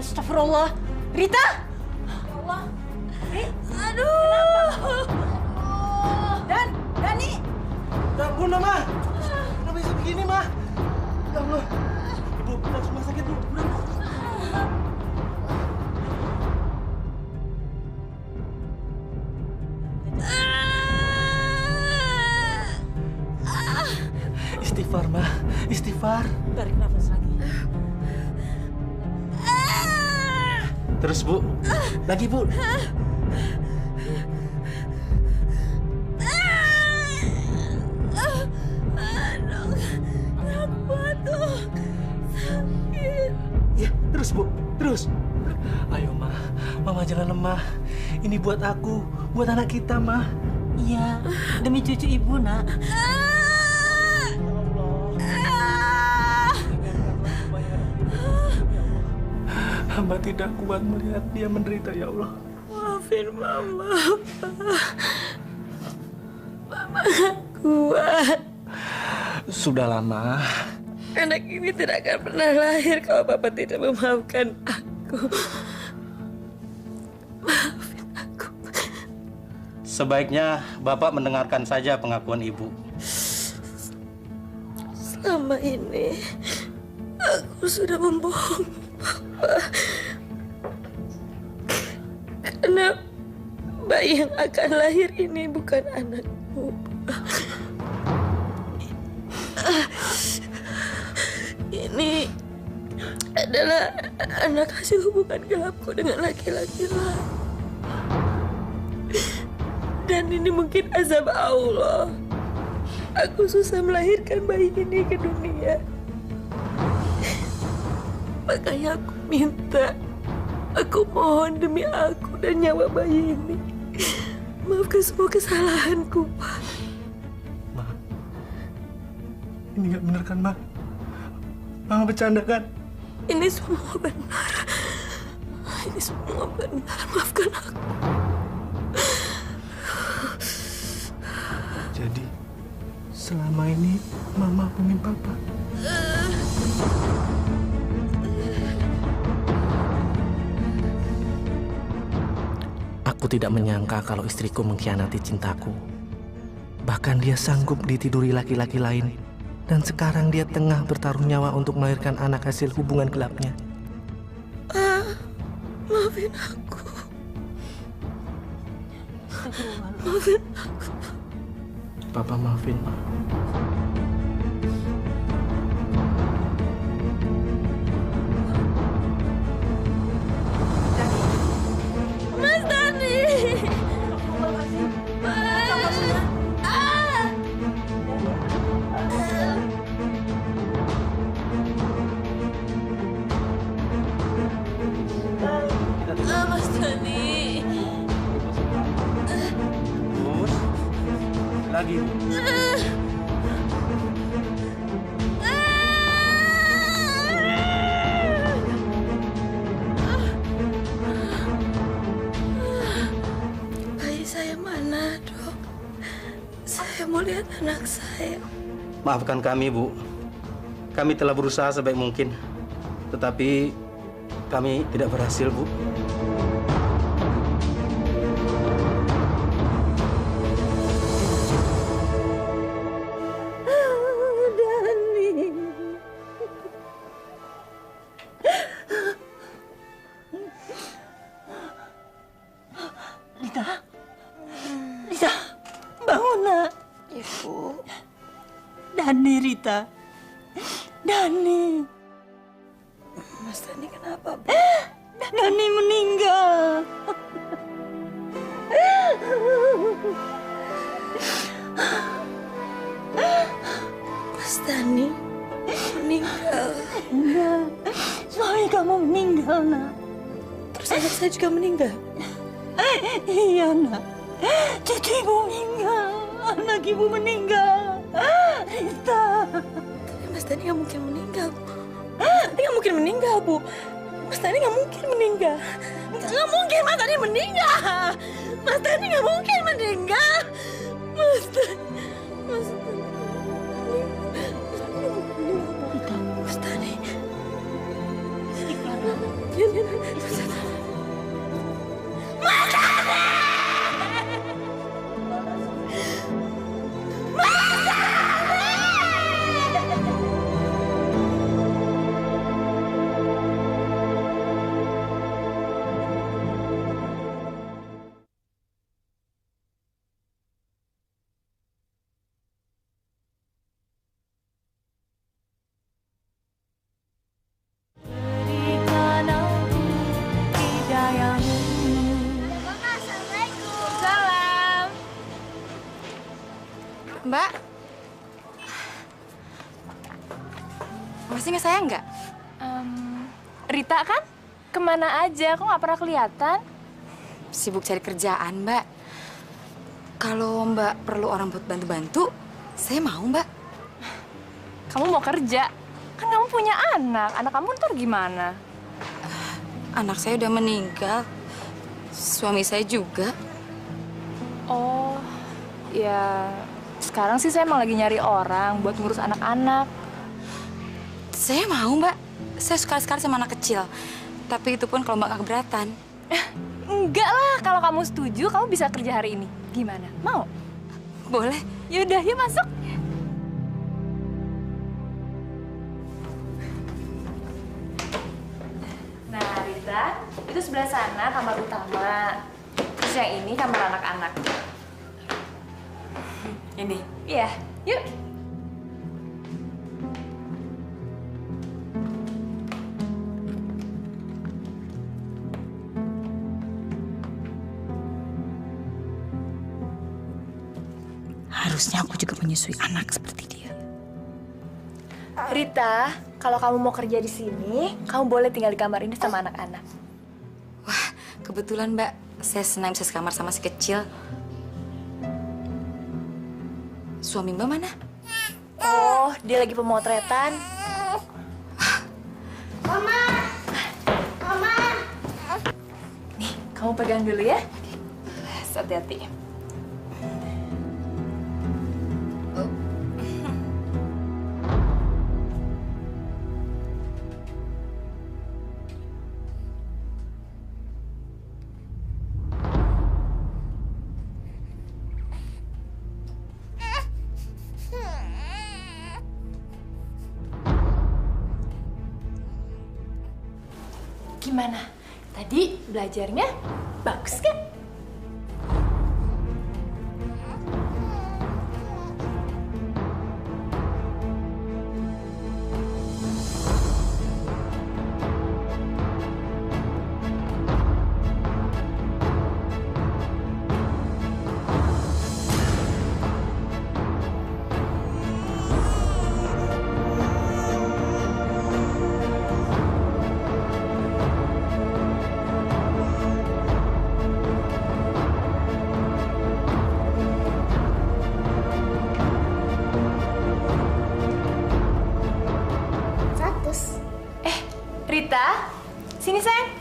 Astagfirullah. Rita! Allah. Aduh. Dani. Ya ampun, Ma. Kenapa bisa begini, Ma? Ya Allah. Ibu, kita harus rumah sakit dulu. Istighfar, Ma. Istighfar. Tarik nafas lagi. Terus, Bu. Lagi, Bu. Ya, terus, Bu. Terus. Ayo, Ma. Mama jangan lemah. Ini buat aku, buat anak kita, Ma. Iya, demi cucu ibu, Nak. Hamba tidak kuat melihat dia menderita, ya Allah. Maafin Mama, Mama gak kuat. Sudah lama. Anak ini tidak akan pernah lahir kalau Bapak tidak memaafkan aku. Maafin aku. Sebaiknya Bapak mendengarkan saja pengakuan Ibu. Selama ini aku sudah membohong Bapak. Karena bayi yang akan lahir ini bukan anakmu. Ini adalah anak hasil hubungan gelapku dengan laki-laki lain. Dan ini mungkin azab Allah. Aku susah melahirkan bayi ini ke dunia. Makanya aku minta, aku mohon demi aku dan nyawa bayi ini, maafkan semua kesalahanku, Pak. Ma, ini nggak bener kan, Ma? Mama bercanda kan? Ini semua benar. Ini semua benar. Maafkan aku. Jadi, selama ini Mama bohongin Papa. Aku tidak menyangka kalau istriku mengkhianati cintaku. Bahkan dia sanggup ditiduri laki-laki lain. Dan sekarang dia tengah bertaruh nyawa untuk melahirkan anak hasil hubungan gelapnya. Maafin aku. Maafin aku. Papa maafin, Ma. Mas Dani. Mas Dani. Lagi. Bayi saya mana, Dok? Saya mau lihat anak saya. Maafkan kami, Bu. Kami telah berusaha sebaik mungkin. Tetapi kami tidak berhasil, Bu. Rita, bangun nak. Ibu. Dani, Rita. Dani. Mas Dani kenapa, Bu? Dani meninggal. Mas Dani meninggal. Enggak. Suami kamu meninggal, nak. Terus anak saya juga meninggal? Iya, nak. Cucu ibu meninggal. Anak ibu meninggal. Rita. Tapi Mas Dani nggak mungkin meninggal. Mas Dani nggak mungkin meninggal, Bu. Mas Dani nggak mungkin meninggal. Nggak mungkin Mas Dani meninggal. Mas Dani nggak mungkin meninggal. Mas Dani. Mas Dani. Mas Dani. Mas Dani. Mbak, masih nggak sayang nggak? Rita kan? Kemana aja? Kok nggak pernah kelihatan? Sibuk cari kerjaan, Mbak. Kalau Mbak perlu orang buat bantu-bantu, saya mau, Mbak. Kamu mau kerja? Kan kamu punya anak. Anak kamu ntar gimana? Anak saya udah meninggal. Suami saya juga. Oh, ya sekarang sih saya emang lagi nyari orang buat ngurus anak-anak. Saya mau, Mbak. Saya sekali-sekali sama anak kecil. Tapi itu pun kalau Mbak nggak keberatan. Enggak lah, kalau kamu setuju, kamu bisa kerja hari ini. Gimana? Mau? Boleh. Yaudah, yuk masuk. itu sebelah sana kamar utama. Terus yang ini kamar anak-anak. Ini? Iya, yuk. Harusnya aku juga menyusui anak seperti dia. Rita, kalau kamu mau kerja di sini, kamu boleh tinggal di kamar ini sama anak-anak. Wah, kebetulan Mbak, saya senang bisa sekamar sama si kecil. Suami Mbak mana? Oh, dia lagi pemotretan. Mama! Mama! Nih, kamu pegang dulu ya. Hati-hati. Gimana? Tadi belajarnya bagus kan? Rita, sini sayang.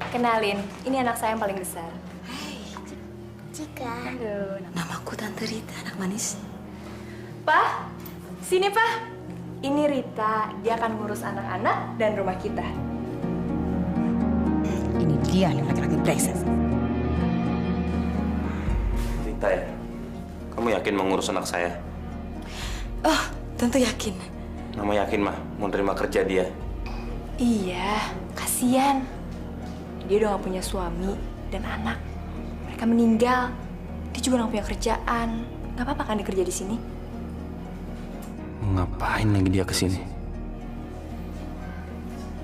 Kenalin, ini anak saya yang paling besar. Cika. Halo. Namaku Tante Rita, anak manis. Pak, sini Pak. Ini Rita, dia akan ngurus anak-anak dan rumah kita. Ini dia yang laki-laki brengsek. Rita ya? Kamu yakin mau ngurus anak saya? Oh, tentu yakin. Mama yakin mah mau terima kerja dia? Iya, kasihan. Dia udah gak punya suami dan anak. Mereka meninggal. Dia juga gak punya kerjaan. Gak apa-apa kan dia kerja di sini? Ngapain lagi dia kesini?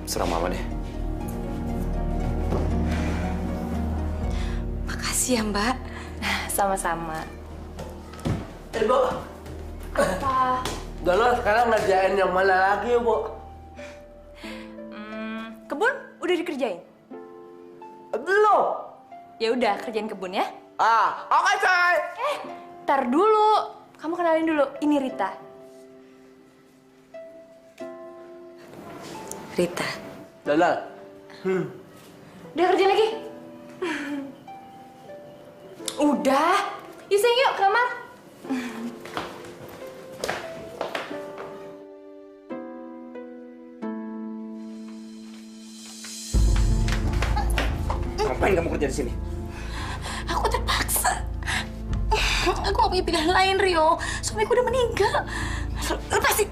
Serah Mama deh. Makasih ya Mbak. Sama-sama. Bu. Apa? Udah lo sekarang ngerjain yang mana lagi, Bu? Kebun udah dikerjain? Belum. Ya udah, kerjain kebun ya. Oke, coy. Ntar dulu. Kamu kenalin dulu. Ini Rita. Rita. Dadah. Udah kerja lagi? Udah. Yuk sayang, yuk ke kamar. Ngapain kamu kerja di sini? Aku terpaksa. Aku gak punya pilihan lain, Rio. Suamiku udah meninggal. Lepasin,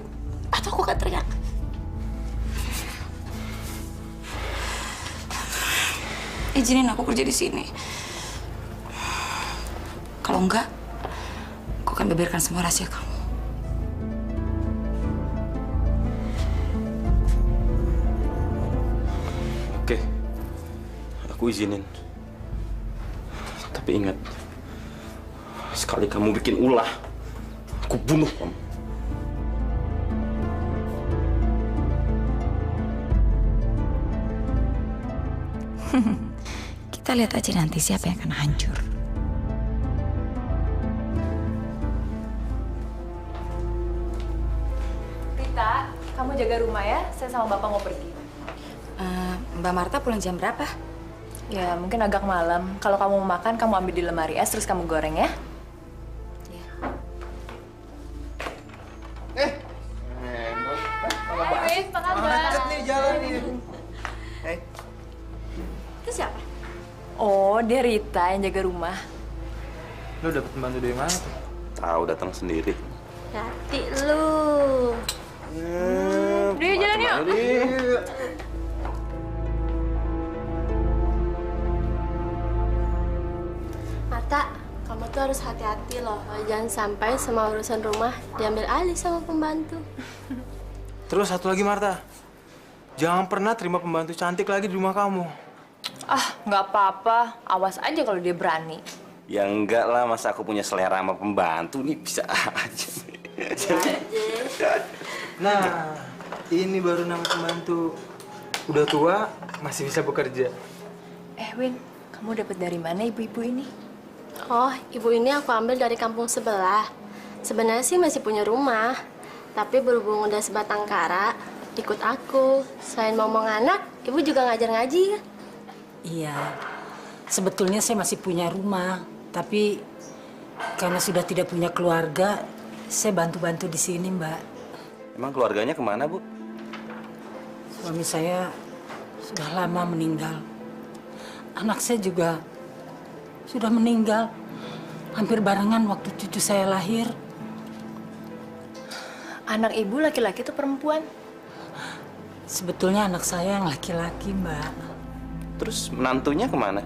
atau aku akan teriak. Izinin aku kerja di sini. Kalau enggak, aku akan beberkan semua rahasia kamu. Oke, aku izinin. Tapi ingat, sekali kamu bikin ulah, aku bunuh kamu. Kita lihat aja nanti siapa yang akan hancur. Rita, kamu jaga rumah ya. Saya sama Bapak mau pergi. Mbak Marta pulang jam berapa? Ya, mungkin agak malam. Kalau kamu mau makan, kamu ambil di lemari es, terus kamu goreng ya. Macet nih jalan nih. Itu siapa? Oh, dia Rita yang jaga rumah. Lu dapet pembantu dari mana tuh? Tahu, datang sendiri. Hati lu. Dia jalan yuk. Rita, kamu tuh harus hati-hati loh. Jangan sampai semua urusan rumah diambil alih sama pembantu. Terus satu lagi Marta, jangan pernah terima pembantu cantik lagi di rumah kamu. Ah, nggak apa-apa. Awas aja kalau dia berani. Ya enggak lah, masa aku punya selera sama pembantu nih, bisa aja. Nah, ini baru nama pembantu. Udah tua, masih bisa bekerja. Win, kamu dapat dari mana ibu-ibu ini? Oh, ibu ini aku ambil dari kampung sebelah. Sebenarnya sih masih punya rumah, tapi berhubung udah sebatang kara, ikut aku. Selain ngomong anak, ibu juga ngajar ngaji ya? Iya, sebetulnya saya masih punya rumah, tapi karena sudah tidak punya keluarga, saya bantu-bantu di sini, Mbak. Emang keluarganya kemana, Bu? Suami saya sudah lama meninggal. Anak saya juga sudah meninggal. Hampir barengan waktu cucu saya lahir. Anak ibu laki-laki atau perempuan? Sebetulnya anak saya yang laki-laki, Mbak. Terus menantunya kemana?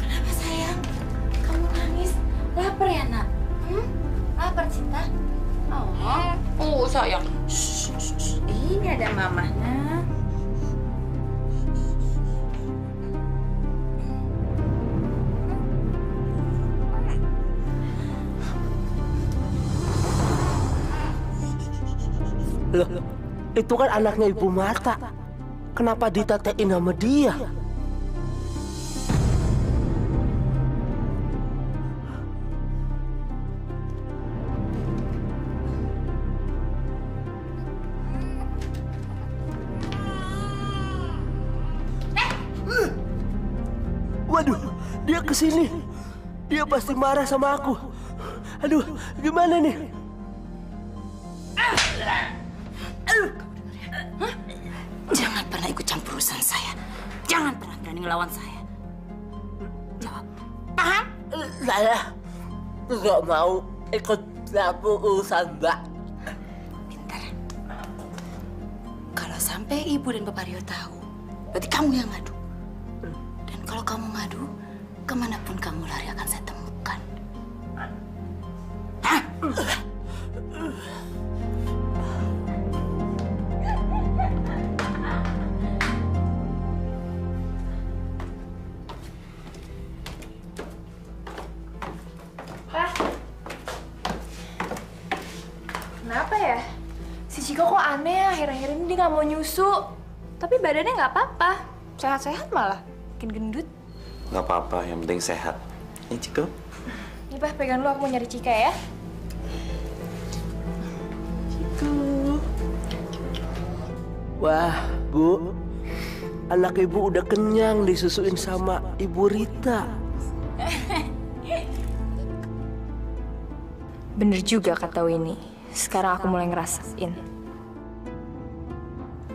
Kenapa sayang? Kamu nangis? Lapar ya, Nak? Lapar, Cinta? Oh, sayang. Ini ada Mama, Nak. Loh, itu kan anaknya Ibu Marta. Kenapa ditatein sama dia? Waduh, dia kesini. Dia pasti marah sama aku. Aduh, gimana nih? Jangan pernah ikut campur urusan saya. Jangan pernah berani ngelawan saya. Jawab. Paham? Saya nggak mau ikut campur urusan Mbak. Pintar. Kalau sampai ibu dan Bapak Rio tahu, berarti kamu yang ngadu. Dan kalau kamu ngadu, kemanapun kamu lari akan saya temukan. Hah? Kenapa ya? Si Ciko kok aneh ya, akhir-akhir ini dia nggak mau nyusu. Tapi badannya nggak apa-apa. Sehat-sehat malah. Makin gendut. Nggak apa-apa, yang penting sehat. Ini Ciko. Nih, Pak, pegang dulu, aku mau nyari Cika ya. Wah, Bu. Anak Ibu udah kenyang disusuin sama Ibu Rita. Bener juga kata Winnie. Sekarang aku mulai ngerasain.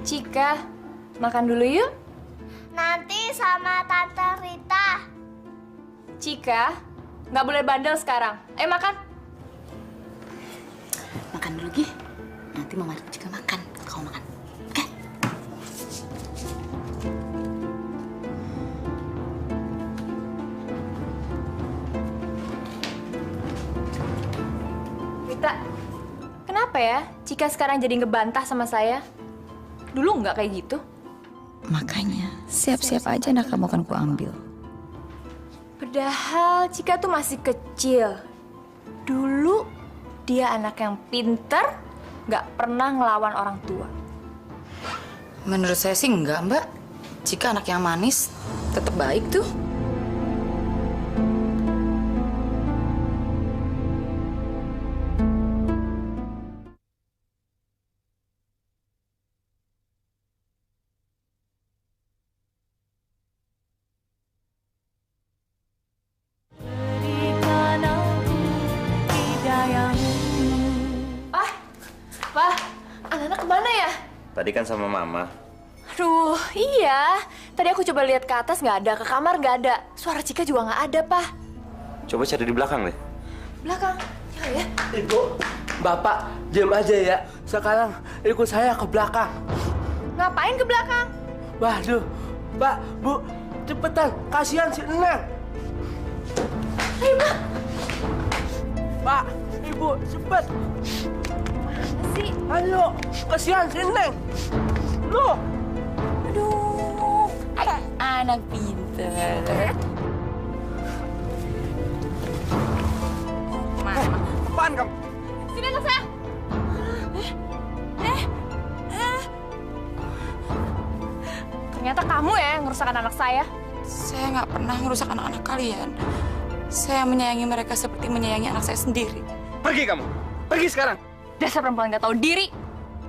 Cika, makan dulu yuk. Nanti sama Tante Rita. Cika, nggak boleh bandel sekarang. Ayo makan. Makan dulu, Gi. Nanti Mama juga makan. Kau makan. Oke? Rita, kenapa ya Cika sekarang jadi ngebantah sama saya? Dulu nggak kayak gitu. Makanya, siap-siap aja anak kamu akan kuambil. Padahal Cika tuh masih kecil. Dulu dia anak yang pinter, nggak pernah ngelawan orang tua. Menurut saya sih enggak, Mbak. Cika anak yang manis, tetap baik tuh. Pak, anak-anak kemana ya? Tadi kan sama Mama. Aduh, iya. Tadi aku coba lihat ke atas nggak ada, ke kamar nggak ada. Suara Cika juga nggak ada, Pak. Coba cari di belakang deh. Belakang, ya. Ibu, Bapak, diam aja ya. Sekarang ikut saya ke belakang. Ngapain ke belakang? Waduh, Pak, Bu, cepetan, kasihan si Neng. Ayo, Pak. Pak, Ibu, cepet. Mana sih? Ayo, kasihan si Neng. Loh. Aduh, anak pinter. Apaan kamu? Sini anak saya. Ternyata kamu ya yang ngerusakan anak saya. Saya nggak pernah ngerusak anak-anak kalian. Saya menyayangi mereka seperti menyayangi anak saya sendiri. Pergi kamu. Pergi sekarang. Dasar perempuan nggak tahu diri.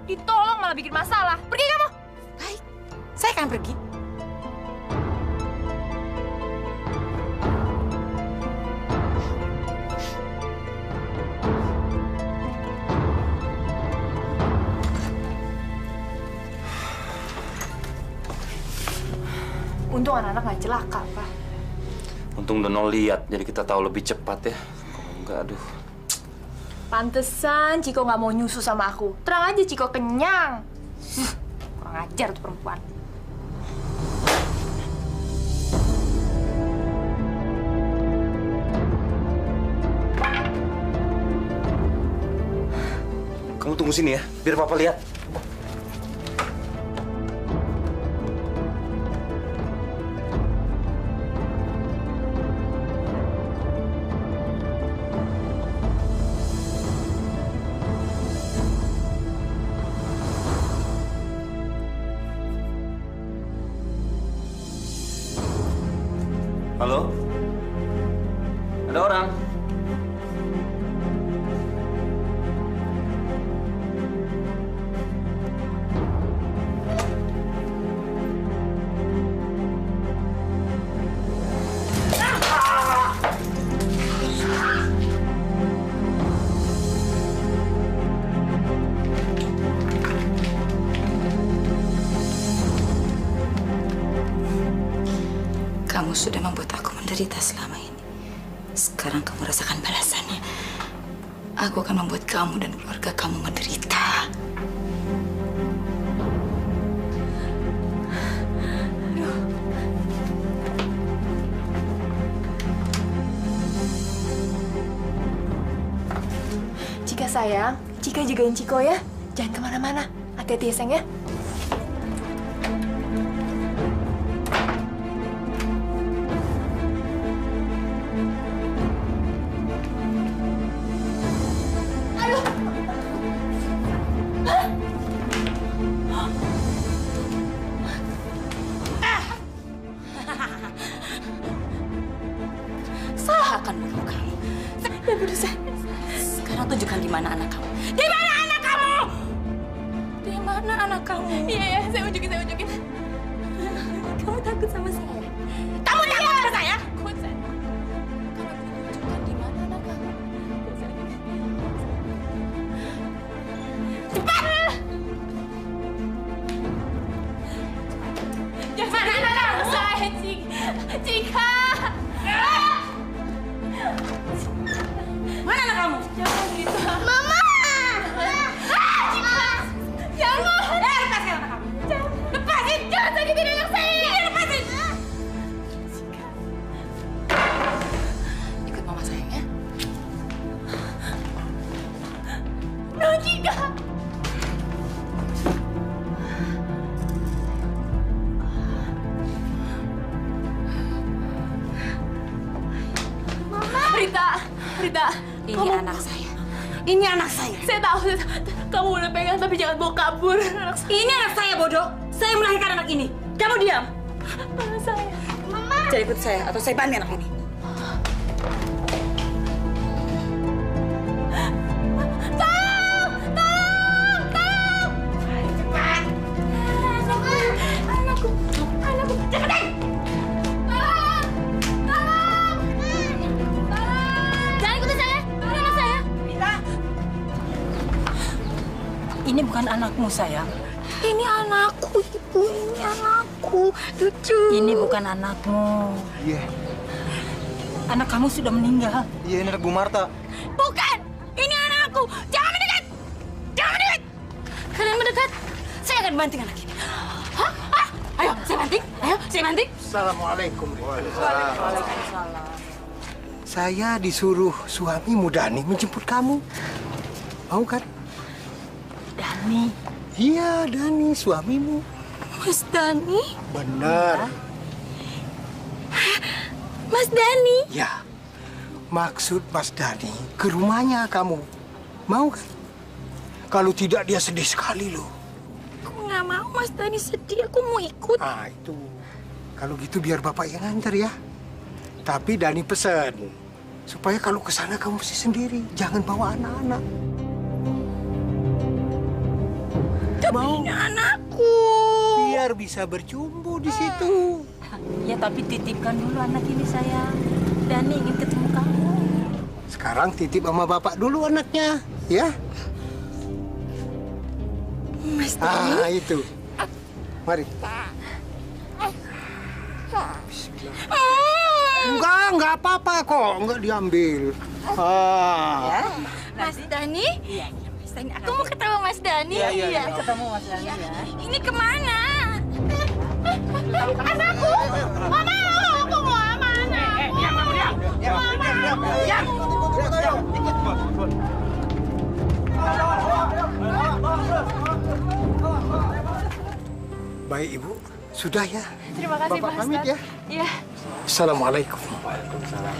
Ditolong malah bikin masalah. Pergi kamu. Baik, saya akan pergi. Untung anak-anak nggak celaka, Pak. Untung Dono lihat, jadi kita tahu lebih cepat ya. Kalau enggak, aduh. Pantesan Ciko nggak mau nyusu sama aku. Terang aja Ciko kenyang. Kurang ajar tuh perempuan. Kamu tunggu sini ya, biar Papa lihat. Halo? Ada orang? Kamu sudah membuat aku menderita selama ini. Sekarang kamu rasakan balasannya. Aku akan membuat kamu dan keluarga kamu menderita. Cika sayang, Cika jagain Ciko ya. Jangan kemana-mana. Hati-hati ya sayang ya. Salahkan mulut kamu. Sekarang tunjukkan di mana anak kamu. Di mana anak kamu? Di mana anak kamu? Iya, saya unjukin. Kamu takut sama saya? Kamu takut sama saya? Takut saya. Tunjukkan di mana anak kamu. Cepat! Jangan anak kamu saya, Cika. Mana anak kamu? Jangan gitu. Mama! Cika! Jangan! Lepaskan anak kamu. Lepasin! Jangan sakitin anak saya! Lepasin! Ikut mama sayang ya. No, Cika! Rita, Ini kamu... anak saya. Ini anak saya. Saya tahu, kamu udah pegang tapi jangan bawa kabur. Ini anak saya, bodoh. Saya melahirkan anak ini. Kamu diam. Anak saya. Mama. Jadi ikut saya atau saya banting anak ini. Ini bukan anakmu, sayang. Ini anakku, Ibu. Ini anakku. Lucu. Ini bukan anakmu. Iya. Anak kamu sudah meninggal. Iya, ini anak Bu Marta. Bukan! Ini anakku! Jangan mendekat! Jangan mendekat! Kalian mendekat, saya akan banting anak ini. Hah? Ayo, saya banting. Ayo, saya banting. Assalamualaikum. Saya disuruh suamimu Dani menjemput kamu. Mau kan? Dani? Iya, Dani, suamimu. Mas Dani? Benar. Mas Dani? Ya, maksud Mas Dani ke rumahnya kamu. Mau kan? Kalau tidak dia sedih sekali loh. Aku nggak mau Mas Dani sedih, aku mau ikut. Ah, itu. Kalau gitu biar Bapak yang antar ya. Tapi Dani pesan supaya kalau ke sana kamu mesti sendiri, jangan bawa anak-anak. Tapi ini anakku. Biar bisa berjumbu di situ. Ya tapi titipkan dulu anak ini sayang. Dani ingin ketemu kamu. Sekarang titip sama Bapak dulu anaknya, ya. Mas Dani? Ah, itu. Mari. Enggak apa-apa kok. Enggak diambil. Ya. Mas Dani? Iya, Mas Dani. Aku mau ketemu Mas Dani. Iya. Ketemu Mas Dani ya. Ini kemana? Anakku! Mama! Aku mau sama anakku! Diam, diam! Diam! Baik, Ibu. Sudah ya. Terima kasih, Bapak Pak pamit Ustadz. ya. Iya. Assalamualaikum. Waalaikumsalam.